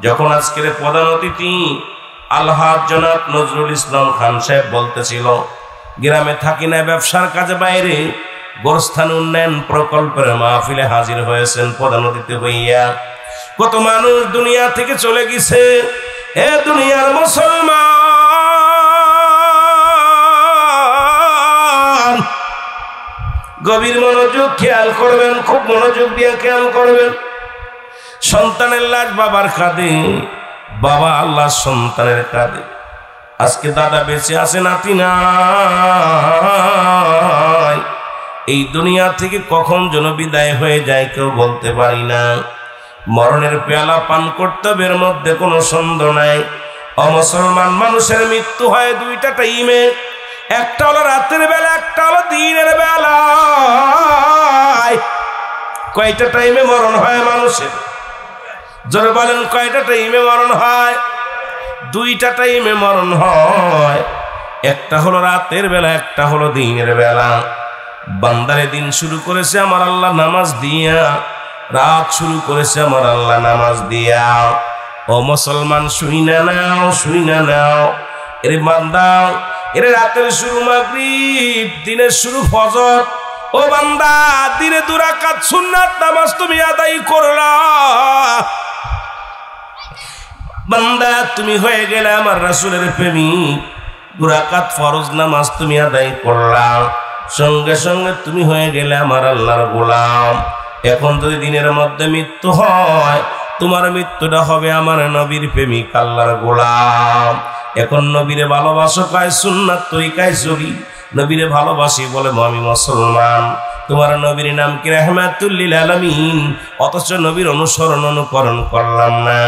যখন আজকের প্রধান অতিথি আলহাজ জনাব নজরুল ইসলাম খান সাহেব বলতেছিল, গ্রামে থাকি না, ব্যবসার কাজে বাইরে, গোরস্থান উন্নয়ন প্রকল্পের মাহফিলে হাজির হয়েছেন প্রধান অতিথি হইয়া। কত মানুষ দুনিয়া থেকে চলে গেছে। এ দুনিয়ার মুসলমান, গভীর মনোযোগ খেয়াল করবেন, খুব মনোযোগ দিয়ে খেয়াল করবেন। সন্তানের লাশ বাবার কাঁধে, বাবা আল্লাহ সন্তানের কাঁধে। আজকে দাদা বেঁচে আছে, নাতি নাই। এই দুনিয়া থেকে কখন যেন বিদায় হয়ে যায় কেউ বলতে পারি না। মরণের পেয়ালা পান কর্তব্যের মধ্যে কোনো সন্দেহ নাই। অমুসলমান মানুষের মৃত্যু হয় দুইটা টাইমে, একটা হলো রাতের বেলা, একটা হলো দিনের বেলা। কয়টা টাইমে মরণ হয় মানুষের? জোরে বলেন, কয়টা টাইমে মরণ হয়? দুইটা টাইমে মরণ হয়, একটা হলো রাতের বেলা, একটা হলো দিনের বেলা। বান্দারে দিন শুরু করেছে আমার আল্লাহ নামাজ দিয়া, রাত শুরু করেছে আমার আল্লাহ নামাজ দিয়া। ও মুসলমান, শুই না নাও, শুই না নাও। এর বান্দা, এর রাতের শুরু মাগরিব, দিনের শুরু ফজর। ও বান্দা, দিনে 2 রাকাত সুন্নাত নামাজ তুমি আদায় করলা। বান্দা, তুমি হয়ে গেলে আমার রাসূলের প্রেমিক। 2 রাকাত ফরজ নামাজ তুমি আদায় করলা, সঙ্গে সঙ্গে তুমি হয়ে গেলে আমার আল্লাহর গোলাম। এখন যদি দিনের মধ্যে মৃত্যু হয়, তোমার মৃত্যুটা হবে আমার নবীর প্রেমিক, আল্লাহর গোলাম। এখন নবীরে ভালোবাসো, কায় সুন্নাত তরিকায় চলি, নবীরে ভালোবাসি বলে আমি মুসলমান। তোমার নবীর নাম কি? রাহমাতুল লিল আলামিন। অথচ নবীর অনুসরণ অনুকরণ করলাম না।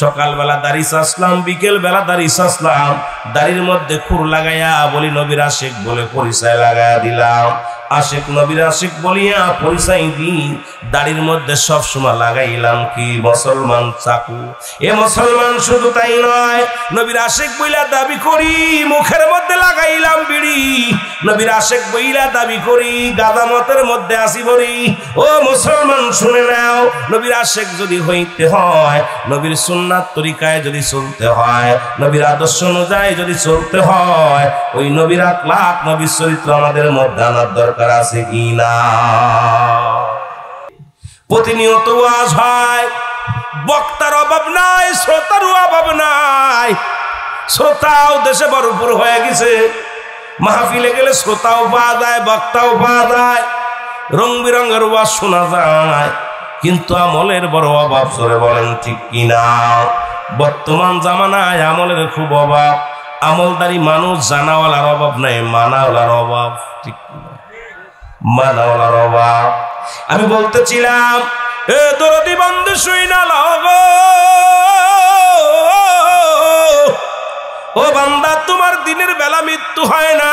সকালবেলা দাড়ি চাষলাম, বিকেল বেলা দাড়ি চাষলাম, দাড়ির মধ্যে খুর লাগাইয়া বলি নবীর আশিক বলে পরিচয় লাগাইয়া দিলাম। আশিক নবীর আশিক বলিয়া পরিচয় দিই, দাড়ির মধ্যে সব সময় লাগাইলাম কি মুসলমান চাকু। এ মুসলমান শুধু তাই নয়, নবীর আশিক বইলা দাবি করি, মুখের মধ্যে লাগাইলাম বিড়ি, নবীর আশিক বইলা দাবি করি, গাদামতের মধ্যে আসি বলি। ও মুসলমান শুনে নাও, নবীর আশিক যদি হইতে হয়, নবীর সুন্নাত তরিকায় যদি চলতে হয়, নবীর আদর্শ অনুযায়ী যদি চলতে হয়, ওই নবীর আখলাক নবীর চরিত্র আমাদের মধ্যে আনার দরকার আছে কি না? প্রতিনিয়ত ওয়াজ হয়, বক্তার অভাব নাই, শ্রোতারও অভাব নাই। শ্রোতাও দেশে ভরপুর হয়ে গেছে, মাহফিলে গেলে শ্রোতাও পাওয়া যায়, বক্তাও পাওয়া যায়, রং বিরঙের ওয়াজ শোনা যায়, কিন্তু আমলের বড় অভাব। সরে বলেন ঠিক কিনা? বর্তমান জামানায় আমলের খুব অভাব। আমলদারি মানুষ, জানাওয়ালার অভাব নাই, মানাওয়ালার অভাব। ঠিক কিনা? মানাওয়ালার অভাব। আমি বলতেছিলাম, এ দরদি বন্ধু শুই না লাগো, ও বান্দা, তোমার দিনের বেলা মৃত্যু হয় না,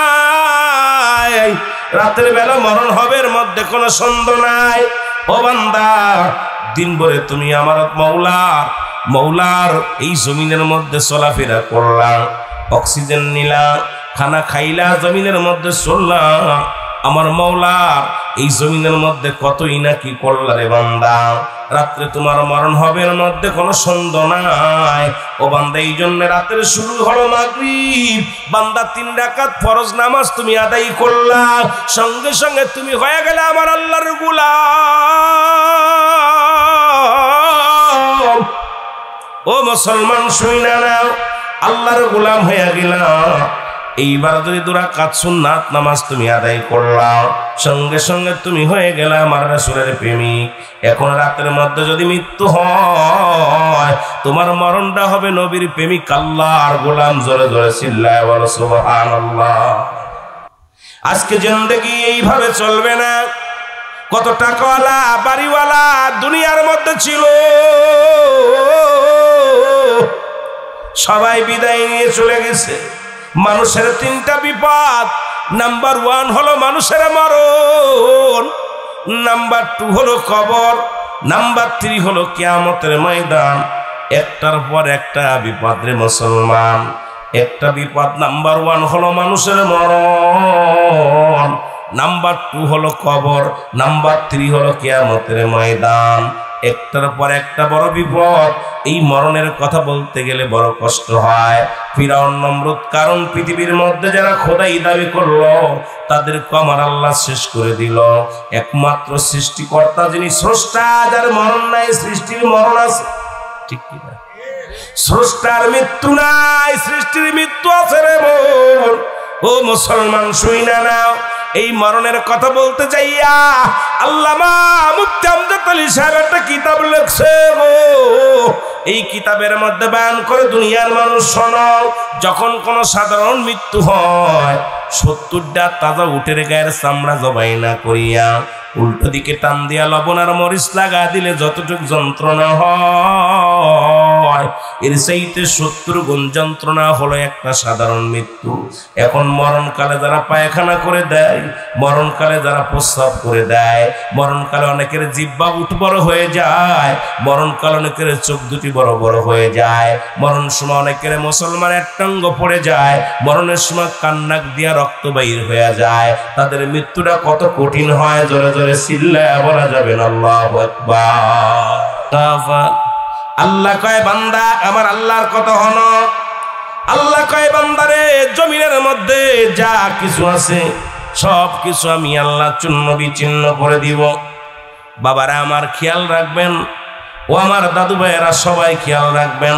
রাতের বেলা মরণ হবে, এর মধ্যে কোনো সন্দেহ নাই। ও বান্দা, দিন ভরে তুমি আমার মৌলার এই জমিনের মধ্যে চলাফেরা করলা, অক্সিজেন নিলা, খানা খাইলা, জমিনের মধ্যে চললা, আমার মৌলার এই জমিনের মধ্যে কতই না কি করলা রে বান্দা। রাত্রে তোমার মরণ হবে, এর মধ্যে কোনো সন্দেহ নাই। ও বান্দা, এই জন্য রাতের শুরু হলো মাগরিব, বান্দা 3 রাকাত ফরজ নামাজ তুমি আদায় করলা, সঙ্গে সঙ্গে তুমি হয়ে গেলে আমার আল্লাহর গোলাম। ও মুসলমান শুইনা নাও, আল্লাহর গোলাম হয়ে গেলা। এইবার যদি 2 রাকাত সুন্নাত নামাজ তুমি আদায় করলা, সঙ্গে সঙ্গে তুমি হয়ে গেলা আমার রাসূলের প্রেমিক। এখন রাতের মধ্যে যদি মৃত্যু হয়, তোমার মরণটা হবে নবীর প্রেমিক, আল্লাহর গোলাম। জোরে জোরে চিল্লায় বলো সুবহানাল্লাহ। আজকে জিন্দেগি এইভাবে চলবে না। কত টাকাওয়ালা বাড়িওয়ালা দুনিয়ার মধ্যে ছিল, সবাই বিদায় নিয়ে চলে গেছে। মানুষের 3টা বিপদ। নাম্বার 1 হলো মানুষের মরণ, নাম্বার 2 হলো কবর, নাম্বার 3 হলো কিয়ামতের ময়দান। একটার পর একটা বিপদ রে মুসলমান। একটা বিপদ নাম্বার 1 হলো মানুষের মরণ, নাম্বার 2 হলো কবর, নাম্বার 3 হলো কিয়ামতের ময়দান। একটার পর একটা বড় বিপদ। এই মরণের কথা বলতে গেলে বড় কষ্ট হয়। ফিরাউন, নমরুদ, কারণ পৃথিবীর মধ্যে যারা খোদাই দাবি করলো, তাদেরকে আমার আল্লাহ শেষ করে দিল। একমাত্র সৃষ্টিকর্তা যিনি স্রষ্টা, যার মরণ নাই, সৃষ্টির মরণ আছে। ঠিক কিনা? স্রষ্টার মৃত্যু নাই, সৃষ্টির মৃত্যু আছে রে বোন। ও মুসলমান শুইনা নাও, এই মরণের কথা বলতে যাইয়া আল্লামা মুফতি আমজাদ আলী সাহেব একটা কিতাব লিখছে গো। এই কিতাবের মধ্যে বয়ান করে, দুনিয়ার মানুষ শোনো, যখন কোনো সাধারণ মৃত্যু হয়, 70টা তাজা উটের গায়ের চামড়া জবাই না করিয়া উল্টো দিকে টান দিয়া লবণ আর মরিচ লাগা দিলে যতটুক যন্ত্রণা হয়, এর চাইতে 70 গুণ যন্ত্রণা হলো একটা সাধারণ মৃত্যু। এখন মরণকালে যারা পায়খানা করে দেয়, মরণকালে যারা প্রস্রাব করে দেয়, মরণকালে অনেকের জিহ্বা উঠ বড় হয়ে যায়, মরণকালে অনেকের চোখ দুটি বড় বড় হয়ে যায়, মরণ সময় অনেকের মুসলমানের টাঙ্গ পড়ে যায়, মরণের সময় কান্নাক দিয়া রক্ত বাইর হয়ে যায়। তাদের মৃত্যুটা কত কঠিন হয়, জোরে জোরে চিল্লায়া বলা যাবে না আল্লাহু আকবার। আল্লাহ কয়, বান্দা আমার আল্লাহর কথা হনো। আল্লাহ কয়, বান্দারে জমিনের মধ্যে যা কিছু আছে সব কিছু আমি আল্লাহ চূর্ণ বিচ্ছিন্ন করে দিব। বাবারা আমার খেয়াল রাখবেন, ও আমার দাদু ভাইয়েরা সবাই খেয়াল রাখবেন।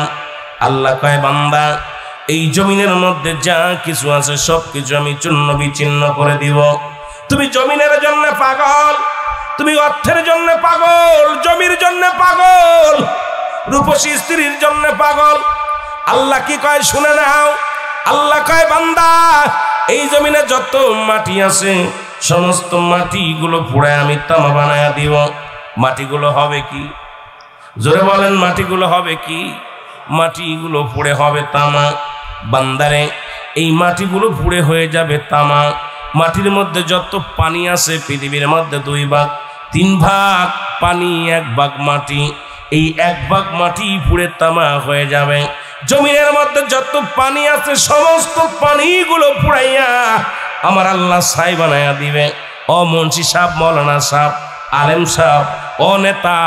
আল্লাহ কয়, বান্দা এই জমিনের মধ্যে যা কিছু আছে সব কিছু আমি চূর্ণ বিচ্ছিন্ন করে দিব। তুমি জমিনের জন্য পাগল, তুমি অর্থের জন্য পাগল, জমির জন্য পাগল, রূপসী স্ত্রীর জন্য পাগল। আল্লাহ কি কয় শুনে নাও। আল্লাহ কয়, বান্দা এই জমিনে যত মাটি আছে সমস্ত মাটিগুলো পুড়ে আমি তামা বানায়া দিব। মাটিগুলো হবে কি? জোরে বলেন, মাটিগুলো হবে কি? মাটিগুলো পুড়ে হবে তামা। বান্দারে এই মাটিগুলো পুড়ে হয়ে যাবে তামা। মাটির মধ্যে যত পানি আছে পৃথিবীর মধ্যে 2 ভাগ 3 ভাগ পানি 1 ভাগ মাটি। এই 1 ভাগ মাটি পুড়ে তামা হয়ে যাবে। জমিনের মধ্যে যত পানি আছে সমস্ত পানিগুলো পুড়াইয়া আমার আল্লাহ ছাই বানাইয়া দিবে। ও মুন্সি সাহেব, মৌলানা সাহেব, আলেম সাহেব, ও নেতা,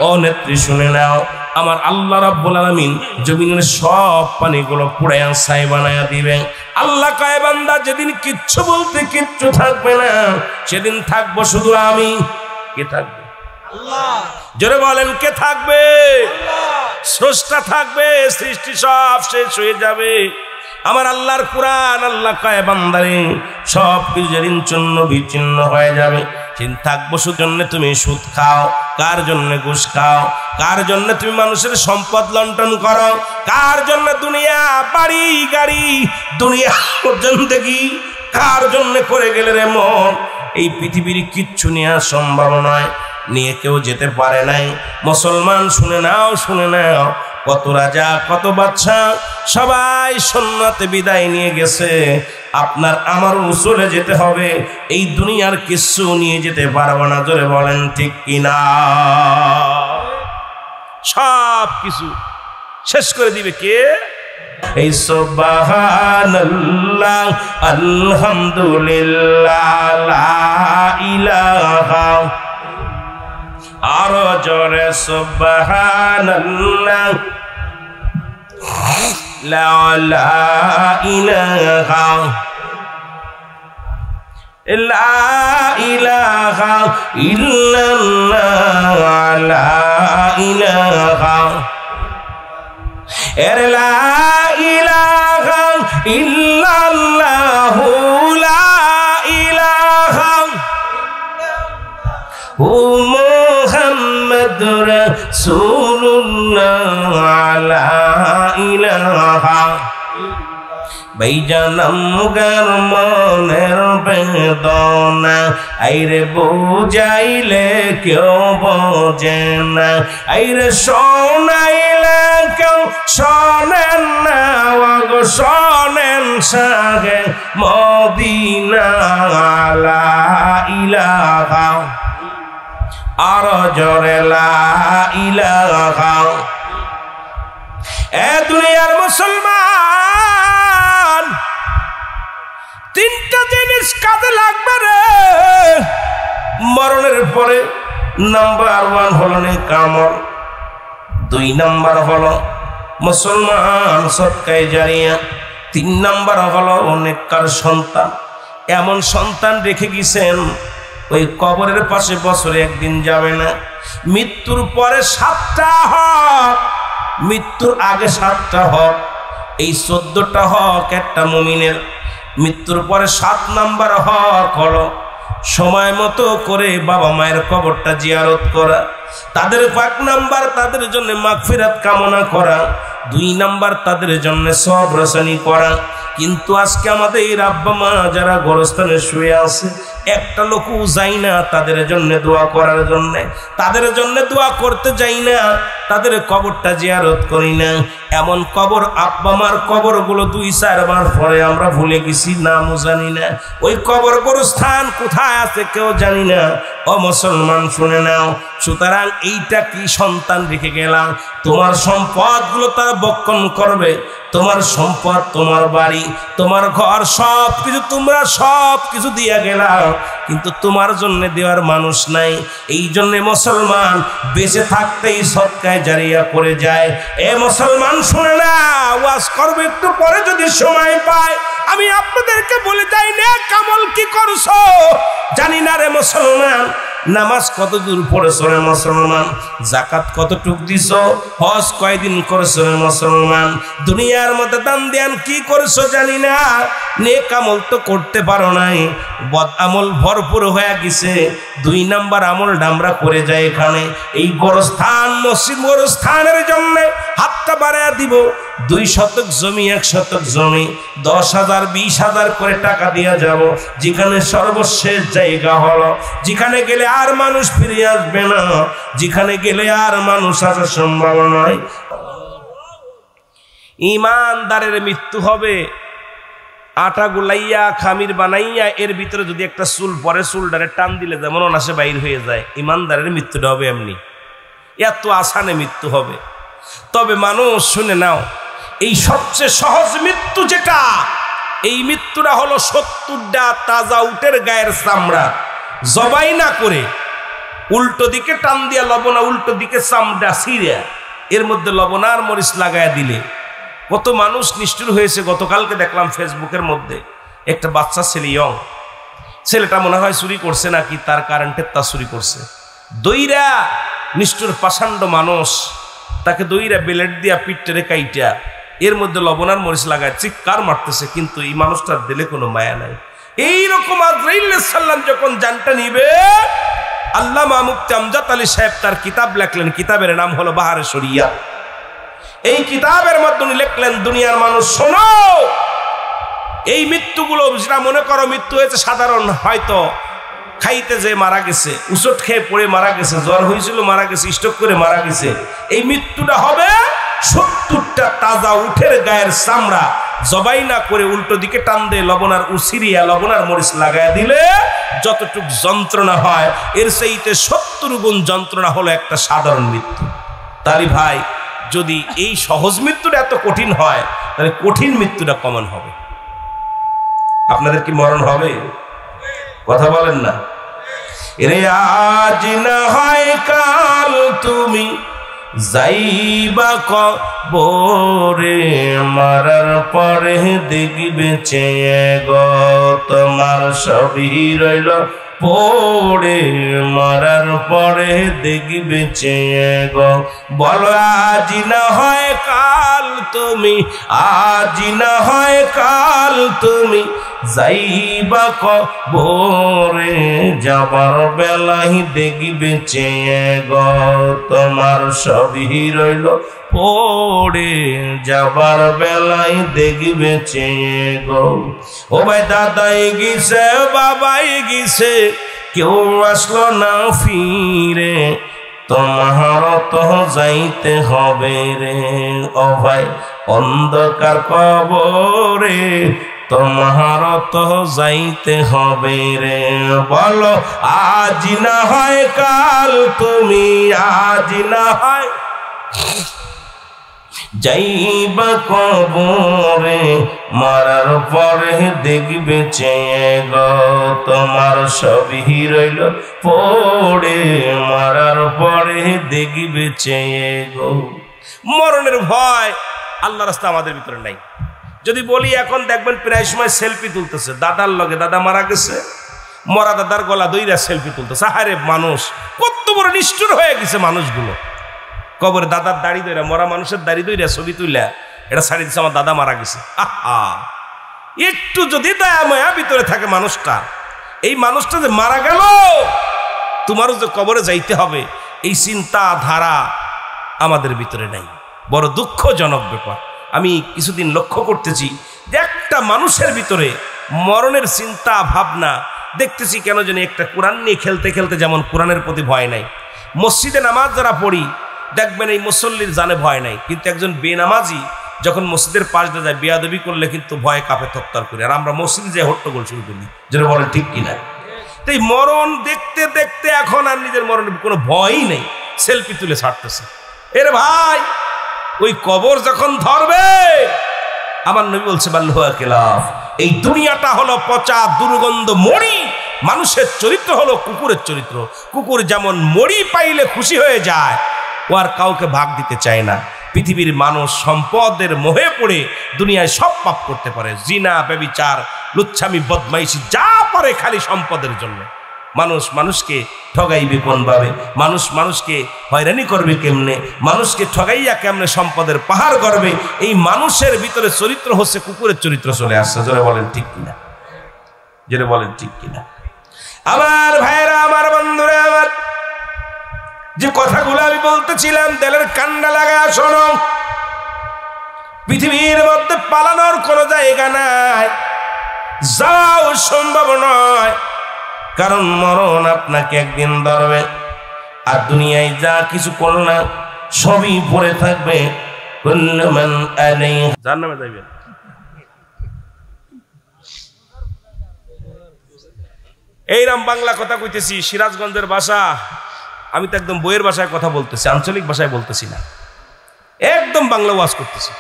ও নেত্রী, শুনে নাও, আমার আল্লাহ রাব্বুল আলামিন জমিনের সব পানিগুলো পুড়াইয়া ছাই বানাইয়া দিবে। আল্লাহ কয় বান্দা যেদিন কিচ্ছু বলতে কিচ্ছু থাকবে না, সেদিন থাকবো শুধু আমি। কে থাকবে? আল্লাহ। জোরে বলেন, কে থাকবে? আল্লাহ। স্রষ্টা থাকবে, সৃষ্টি সব শেষ হয়ে যাবে। আমার আল্লাহর কুরআন, আল্লাহ কয় বান্দারে সব কিছু যেদিন চূর্ণ বিচ্ছিন্ন হয়ে যাবে, সেদিন থাকবো শুধু জন্য তুমি সুদ খাও, কার জন্য ঘুষ খাও, কার জন্য তুমি মানুষের সম্পদ লুণ্ঠন করো, কার জন্য দুনিয়া বাড়ি গাড়ি দুনিয়া পর্যন্ত কি কার জন্য করে গেলে রে মন। এই পৃথিবীর কিচ্ছু নেওয়া সম্ভব নয়, নিয়ে কেউ যেতে পারে নাই। মুসলমান শুনে নাও, শুনে নাও, কত রাজা কত বাদশা সবাই সুন্নতে বিদায় নিয়ে গেছে। আপনার আমারও চলে যেতে হবে, এই দুনিয়ার কিছু নিয়ে যেতে পারবো না। জোরে বলেন ঠিক কিনা? সব কিছু শেষ করে দিবে কে? এই সুবহানাল্লাহ, আলহামদুলিল্লাহ, লা ইলাহা, আরো জোরে সুবহানাল্লাহ, লা ইলাহা, লা ইলাহা ইল্লাল্লাহ, লা ইলাহা, লা ইলাহা ইল্লাল্লাহ, লা ইলাহা মুহাম্মাদুর রাসূলুল্লাহ, লা ইলাহা। ভাইজানাম গার মনের বেদনা আইরে বুঝাইলে কেউ বোঝে না, আইরে শোনাইলে কেউ শোনেন না, গো শোনেন সাগে মদিনা, লা ইলাহা, আরো জোরে লা ইলাহা। এ দুনিয়ার মুসলমান, 3টা জিনিস কাজে লাগবে রে মরণের পরে। নাম্বার 1 হলো নেকামল, 2 নাম্বার হলো মুসলমান সদকায়ে জারিয়া, 3 নাম্বার হলো নেককার সন্তান। এমন সন্তান রেখে গেছেন ওই কবরের পাশে বছরে একদিন যাবে না। মৃত্যুর পরে 7টা হক, মৃত্যুর আগে 7টা হক, এই 14টা হক একটা মুমিনের। মৃত্যুর পরে 7 নাম্বার হক হলো সময় মতো করে বাবা মায়ের কবরটা জিয়ারত করা, তাদের 1 নাম্বার তাদের জন্য মাগফিরাত কামনা করা, 2 নাম্বার তাদের জন্য সওয়াব রসানি করা। কিন্তু আজকে আমাদের এই আব্বা মা যারা গোরস্থানে শুয়ে আছে, একটা লোকও যাই না তাদের জন্য দোয়া করার জন্য, তাদের জন্য দোয়া করতে যাই না, তাদের কবরটা জিয়ারত করি না। এমন কবর আব্বা মার কবরগুলো 2-4 বার পরে আমরা ভুলে গেছি, নামও জানি না। ওই কবর গোরস্থান কোথায় আছে কেউ জানি না। ও মুসলমান শুনে নাও, সুতরাং এইটা কি সন্তান রেখে গেলাম, তোমার সম্পদগুলো তারা বক্ষণ করবে। তোমার সম্পদ, তোমার বাড়ি, তোমার ঘর, সব কিছু তোমরা সব কিছু দিয়া গেলাম, কিন্তু তোমার জন্য দেওয়ার মানুষ নাই। এই জন্য মুসলমান বেঁচে থাকতেই সদকায়ে জারিয়া করে যায়। এ মুসলমান শুনে না, ওয়াজ করবে একটু পরে যদি সময় পায়। আমি আপনাদেরকে বলে যাই, নেকামল কি করছো জানি না রে মুসলমান। নামাজ কত দূর পড়েছো রে মুসলমান, যাকাত কতটুক দিছো, হজ কয়দিন করেছো রে মুসলমান, দুনিয়ার মধ্যে দান ধ্যান কি করছো জানি না। নেক আমল তো করতে পারো নাই, বদ আমল ভরপুর হয়ে গেছে। 2 নাম্বার আমল ডামরা করে যায় এখানে। এই গোরস্থান, মসজিদ গোরস্থানের জন্য হাতটা বাড়াইয়া দিব। 2 শতক জমি, 1 শতক জমি, 10,000 20,000 করে টাকা দিয়া যাব, যেখানে সর্বশেষ জায়গা হলো, যেখানে গেলে আর মানুষ ফিরে আসবে না, যেখানে গেলে আর মানুষ আসা সম্ভব নয়। ইমানদারের মৃত্যু হবে আটা গুলাইয়া খামির বানাইয়া এর ভিতরে যদি একটা চুল পরে চুলটারে টান দিলে যেমন অনাসে বাইর হয়ে যায়, ইমানদারের মৃত্যুটা হবে এমনি, এত আসানে মৃত্যু হবে। তবে মানুষ শুনে নাও, এই সবচেয়ে সহজ মৃত্যু যেটা, এই মৃত্যুটা হলো 70টা তাজা উটের গায়ের চামড়া জবাই না করে উল্টো দিকে টান দিয়া লবণা উল্টো দিকে চামড়া ছিঁড়া এর মধ্যে লবণ আর মরিচ লাগায়া দিলে কত মানুষ নিষ্ঠুর হয়েছে। গতকালকে দেখলাম ফেসবুকের মধ্যে একটা বাচ্চা ছেলে, ইয়ং ছেলেটা মনে হয় চুরি করছে নাকি তার কারেন্টের তার চুরি করছে, দইরা নিষ্ঠুর পাষাণ্ড মানুষ তাকে দইরা বেলেট দিয়া পিঠটারে কাইটা এর মধ্যে লবণ আর মরিচ লাগায় চিৎকার মারতেছে, কিন্তু এই মানুষটার দিলে কোনো মায়া নাই। এইরকম আজরাইল আলাইহিস সালাম যখন জানটা নিবে, আল্লামা মুফতি আমজাদ আলী সাহেব তার কিতাব লেখলেন, কিতাবের নাম হলো বাহারে শরিয়াত। এই কিতাবের মধ্যে উনি লিখলেন, দুনিয়ার মানুষ শোনো, এই মৃত্যুগুলো যেটা মনে করো মৃত্যু হয়েছে সাধারণ, হয়তো খাইতে যে মারা গেছে, উচট খেয়ে পড়ে মারা গেছে, জ্বর হয়েছিল মারা গেছে, স্ট্রোক করে মারা গেছে, এই মৃত্যুটা হবে 70টা তাজা উঠের গায়ের চামড়া জবাই না করে উল্টো দিকে টান দিয়ে লবণ আর উছিরিয়া লবণ আর মরিচ লাগায় দিলে যতটুক যন্ত্রণা হয় এর চাইতে 70 গুণ যন্ত্রণা হলো একটা সাধারণ মৃত্যু। তালি ভাই, যদি এই সহজ মৃত্যুটা এত কঠিন হয়, তাহলে কঠিন মৃত্যুটা কমন হবে। আপনাদের কি মরণ হবে? কথা বলেন না। এরে আজ না হয় কাল তুমি যাইবা কবরে, মারার পরে দেখবে চেয়ে গো তোমার সবই রইল পড়ে, মারার পরে দেখবে চেয়ে গো। বলো আজ না হয় কাল তুমি, আজ না হয় কাল তুমি যাইবা কবরে, যাবার বেলায় দেখবে চেয়ে গো তোমার সবই রইল পড়ে, যাবার বেলায় দেখবে চেয়ে গো। ও ভাই, দাদাই গেছে বাবাই গেছে, কেউ আসলো না ফিরে, তোমার তো যাইতে হবে রে। ও ভাই, অন্ধকার কবরে তোমার তো যাইতে হবে রে। বলো আজ না হয় কাল তুমি, আজ না হয় যাইবা কবরে, মারার পরে দেখবে চেয়ে গো তোমার সবই রইল পড়ে, মারার পরে দেখবে চেয়ে গো। মরণের ভয় আল্লাহর রাস্তা আমাদের ভিতরে নাই। যদি বলি এখন দেখবেন প্রায় সময় সেলফি তুলতেছে, দাদার লগে দাদা মারা গেছে, মরা দাদার গলা দইরা সেলফি তুলতেছে। আরে মানুষ কত বড় নিষ্ঠুর হয়ে গেছে মানুষগুলো। কবরে দাদার দাড়ি দইরা, মরা মানুষের দাড়ি দইরা ছবি তুইলা এটা ছাড়ি দিচ্ছে আমার দাদা মারা গেছে। আহা, একটু যদি দয়া মায়া ভিতরে থাকে মানুষটা, এই মানুষটা যে মারা গেল তোমারও যে কবরে যাইতে হবে, এই চিন্তা ধারা আমাদের ভিতরে নাই। বড় দুঃখজনক ব্যাপার। আমি কিছুদিন লক্ষ্য করতেছি যে একটা মানুষের ভিতরে মরণের চিন্তা ভাবনা দেখতেছি কেন জানি একটা কোরআন নিয়ে খেলতে খেলতে যেমন কোরআনের প্রতি ভয় নাই। মসজিদে নামাজ যারা পড়ি দেখবেন এই মুসল্লির জানে ভয় নাই, কিন্তু একজন বেনামাজি যখন মসজিদের পাশ দিয়ে যায় বেয়াদবি করলে কিন্তু ভয়ে কাঁপে থরথর করে, আর আমরা মসজিদে যে হট্টগোল শুরু করি, যেটা বলেন ঠিক কিনা। তো এই মরণ দেখতে দেখতে এখন আর নিজের মরণের কোনো ভয়ই নেই, সেলফি তুলে ছাড়তেছে। এরে ভাই, ওই কবর যখন ধরবে, আমার নবী বলছে বাল্লাহু কিলাফ, এই দুনিয়াটা হলো পচা দুর্গন্ধ মরি, মানুষের চরিত্র হলো কুকুরের চরিত্র। কুকুর যেমন মরি পাইলে খুশি হয়ে যায়, ও আর কাউকে ভাগ দিতে চায় না। পৃথিবীর মানুষ সম্পদের মোহে পড়ে দুনিয়ায় সব পাপ করতে পারে, জিনা, ব্যভিচার, লুচ্ছামি, বদমাইশি, যা পারে খালি সম্পদের জন্য। মানুষ মানুষকে ঠগাইবে কোনভাবে, মানুষ মানুষকে হয়রানি করবে কেমনে, মানুষকে ঠগাইয়া কেমনে সম্পদের পাহাড় করবে, এই মানুষের ভিতরে চরিত্র হচ্ছে কুকুরের চরিত্র চলে আসছে। জোরে বলেন ঠিক কিনা, জোরে বলেন ঠিক কিনা। আমার ভাইরা, আমার বন্ধুরা, আমার যে কথাগুলো আমি বলতেছিলাম দেলের কান্ডা লাগায় শোনো। পৃথিবীর মধ্যে পালানোর কোনো জায়গা নাই, যাও সম্ভব নয়, কারণ মরণ আপনাকে একদিন ধরবে। আর দুনিয়ায় যা কিছু করলে সবই পড়ে থাকবে। জাহান্নামে যাইবেন। এইরাম বাংলা কথা কইতেছি, সিরাজগঞ্জের ভাষা। আমি তো একদম বইয়ের ভাষায় কথা বলতেছি, আঞ্চলিক ভাষায় বলতেছি না, একদম বাংলা ওয়াজ করতেছি।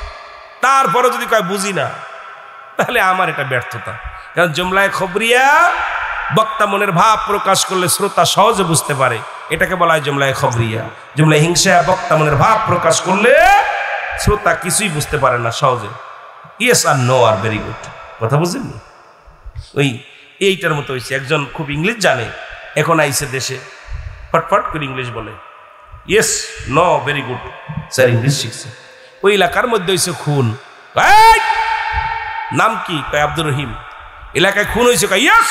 তারপরে যদি কয় বুঝি না, তাহলে আমার এটা ব্যর্থতা। কারণ জুমলায়ে খবরিয়া বক্তা মনের ভাব প্রকাশ করলে শ্রোতা সহজে বুঝতে পারে, এটাকে বলা হয় জুমলায়ে খবরিয়া। জুমলায়ে হিংসা বক্তা মনের ভাব প্রকাশ করলে শ্রোতা কিছুই বুঝতে পারে না সহজে। ইয়েস আর নো আর ভেরি গুড, কথা বুঝলেন? ওই এইটার মতো হয়েছে, একজন খুব ইংলিশ জানে, এখন আইসে দেশে, ফটফট করে ইংলিশ বলে, yes no very good, sir English শিখছে। ওই এলাকার মধ্যে হয়েছে খুন, নাম কি? কয় আব্দুর রহিম। এলাকায় খুন হয়েছে, কয় ইয়েস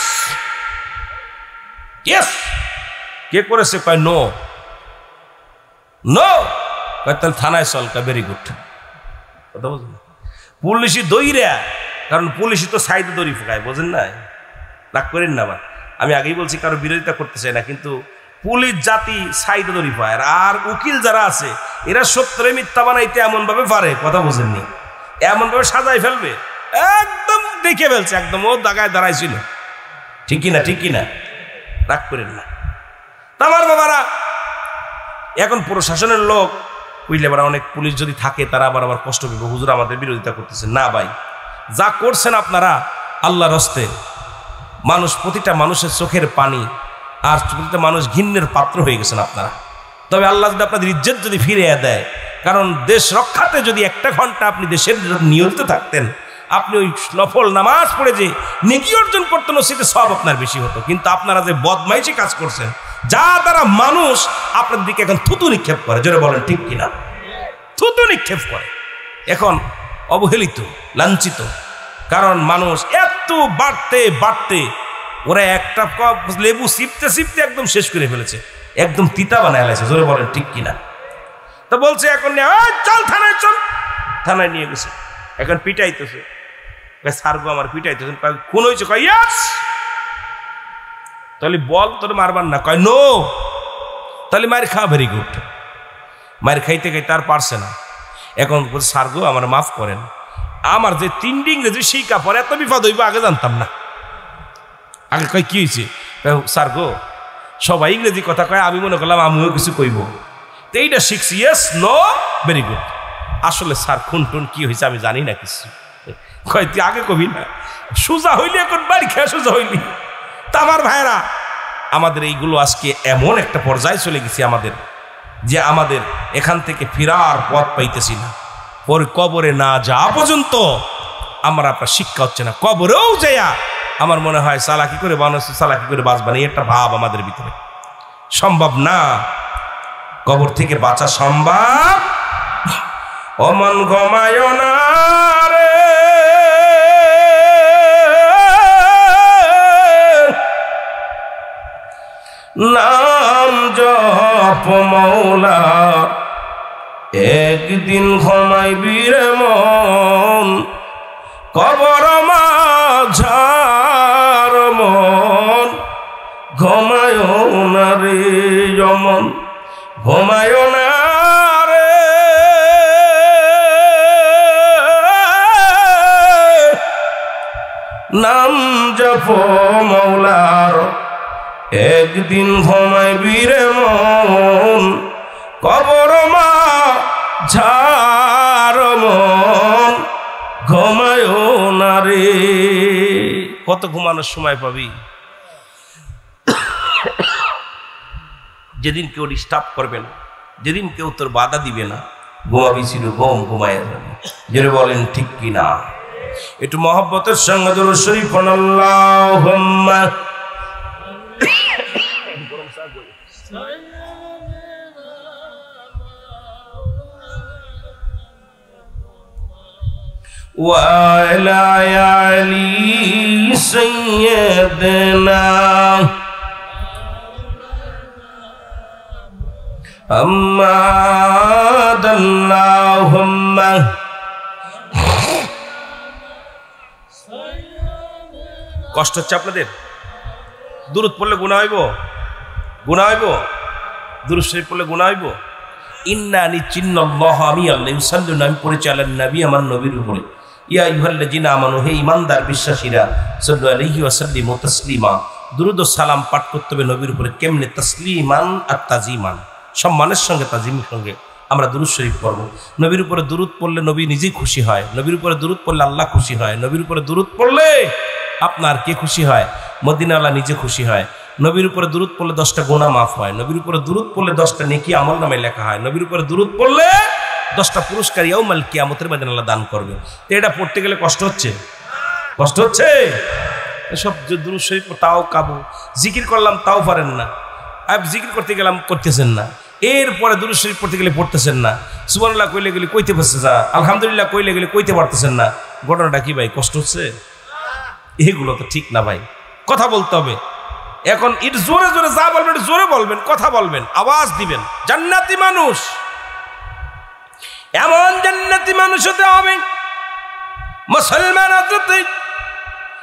ইয়েস। কে করেছে? কয় নো নো। কয় তাহলে থানায় চল, কয় ভেরি গুড, কথা বুঝলেন? পুলিশি দইরা, কারণ পুলিশই তো সাইডে দড়ি ফোকায়, বোঝেন না? রাগ করেন না। আমি আগেই বলছি কারো বিরোধিতা করতে চাই না, কিন্তু পুলিশ জাতি সাইডে দড়ি পায়। আর উকিল যারা আছে এরা সত্যরে মিথ্যা বানাইতে এমন ভাবে পারে, কথা বুঝেননি, এমন ভাবে সাজাই ফেলবে, একদম দেখে ফেলছে, একদম ও দাগায় দাঁড়াইছিল। ঠিক কিনা? ঠিক কিনা? রাগ করেন না। আমার বাবারা, এখন প্রশাসনের লোক বুঝলে এবার অনেক পুলিশ যদি থাকে তারা আবার কষ্ট পেবে, হুজুর আমাদের বিরোধিতা করতেছে না। ভাই, যা করছেন আপনারা আল্লাহর হস্তে, মানুষ, প্রতিটা মানুষের চোখের পানি, আর প্রতিটা মানুষ ঘৃণ্যের পাত্র হয়ে গেছেন আপনারা। তবে আল্লাহ যদি আপনাদের ইজ্জত যদি ফিরিয়ে দেয়, কারণ দেশ রক্ষাতে যদি একটা ঘন্টা আপনি দেশের নিয়োজিত থাকতেন, আপনি ওই নফল নামাজ পড়ে যে নেকি অর্জন করতেন, সেটা সব আপনার বেশি হতো। কিন্তু আপনারা যে বদমাইশি কাজ করছেন, যা দ্বারা মানুষ আপনার দিকে এখন থুতু নিক্ষেপ করে, জোরে বলেন ঠিক কিনা? থুতু নিক্ষেপ করে, এখন অবহেলিত, লাঞ্ছিত। কারণ মানুষ এত বাড়তে বাড়তে ওরা একটা কাপ লেবু সিপতে সিপতে একদম শেষ করে ফেলেছে, একদম তিতা বানায় ফেলেছে, জোরে বলেন ঠিক কিনা? তো বলছে এখন চল থানায়, চল। থানায় নিয়ে গেছে, এখন পিটাইতেছে, সারগো আমার পিটাইতেছেন। খুন হয়েছে, কয় ইয়েস। তাহলে বল তোর মারবার না, কয় নো। তাহলে মায়ের খা, ভেরি গুড। মায়ের খাইতে খাইতে আর পারছে না, এখন বলছে সারগো আমার মাফ করেন, আমার যে 3 ইংরেজি শিক্ষা পরে এত বিপদ হইব আগে জানতাম না। আগে কয় কি হয়েছে? সারগো সবাই ইংরেজি কথা কয়, আমি মনে করলাম আমিও কিছু কইব, তো এইটা শিখছি, ইয়েস নো ভেরি গুড। আসলে স্যার খুন টুন কি হয়েছে আমি জানি না কিছু। কয় তুই আগে কবি না, সোজা হইলি, এখন বাড়ি খেয়ে সোজা হইলি। তা আমার ভাইরা, আমাদের এইগুলো আজকে এমন একটা পর্যায়ে চলে গেছে আমাদের, যে আমাদের এখান থেকে ফেরার পথ পাইতেছি না। পরে কবরে না যাওয়া পর্যন্ত আমার আপনার শিক্ষা হচ্ছে না। কবরেও যাইয়া আমার মনে হয় চালাকি করে বানাচ্ছে, চালাকি করে বাঁচবা না, একটা ভাব আমাদের ভিতরে সম্ভব না। কবর থেকে বাঁচা সম্ভব? অমন ঘুমায় না রে, নাম জপ মৌলার, একদিন ঘুমাইবি রে মন, কবর মাঝার মন, ঘুমায় না রে যমন, ঘুমায় না রে। নাম জপ মৌলার, একদিন ঘুমাইবি রে মন, কবর মাঝার মন, ঘুমায় না রে। কত ঘুমানোর সময় পাবি? যেদিন কেউ ডিস্টার্ব করবে না, যেদিন কেউ তোর বাধা দিবে না, ঘুমাবি ছিল ঘুম, ঘুমায় যাবে। যেটা বলেন ঠিক কিনা? একটু মহব্বতের সঙ্গে দরুদ শরীফ পড়ুন, আল্লাহুম্মা ওয়া আলা আলি সাইয়্যিদিনা আম্মাদ, আল্লাহুম্মা কষ্ট হচ্ছে আপনাদের? দুরূদ পড়লে গুনাহ হইব? গুনাহ হইব? দুরূদ শরীফ পড়লে গুনাহ হইব? ইন্না নিচিন্নাল্লাহ, আমি আল্লাহ ইউসাল্লিনা, আমি পড়েছি আলান নবী, আমার নবীর উপরে। ইয়া আইয়ুহাল্লাযিনা আমানু, হে ঈমানদার বিশ্বাসীরা, সাল্লু আলাইহি ওয়া সাল্লিমু তাসলিমা, দুরুদ ও সালাম পাঠ করতে হবে নবীর উপরে কেমনে, তাসলিমান আর তাজিমান, সম্মানের সঙ্গে তাজিমের সঙ্গে আমরা দুরুদ শরীফ পড়ব। নবীর উপরে দুরুদ পড়লে নবী নিজেই খুশি হয়, নবীর উপরে দুরুদ পড়লে আল্লাহ খুশি হয়, নবীর উপরে দুরুদ পড়লে আপনার কে খুশি হয়? মদিনাওয়ালা নিজে খুশি হয়। নবীর উপরে দুরুদ পড়লে 10টা গুনাহ মাফ হয়, নবীর উপরে দুরুদ পড়লে 10টা নেকি আমলনামায় লেখা হয়, নবীর উপরে দুরুদ পড়লে 10টা পুরস্কার ইয়াউমাল কিয়ামতের ময়দানে আল্লাহ দান করবে। তো এটা পড়তে গেলে কষ্ট হচ্ছে, কষ্ট হচ্ছে। এসব যে দুরুদ শরীফ তাও কাবু, জিকির করলাম তাও পারেন না, আর জিকির করতে গেলাম করতেছেন না, এরপরে দুরুদ শরীফ পড়তে গেলে পড়তেছেন না, সুবহানাল্লাহ কইলে গেলে কইতে পারছেন না, আলহামদুলিল্লাহ কইলে গেলে কইতে পারতেছেন না। ঘটনাটা কি ভাই? কষ্ট হচ্ছে? এগুলো তো ঠিক না ভাই, কথা বলতে হবে। এখন এটা জোরে জোরে যা বলবেন জোরে বলবেন, কথা বলবেন, আওয়াজ দিবেন। জান্নাতি মানুষ, এমন জান্নাতি মানুষ হতে হবে মুসলমান হতে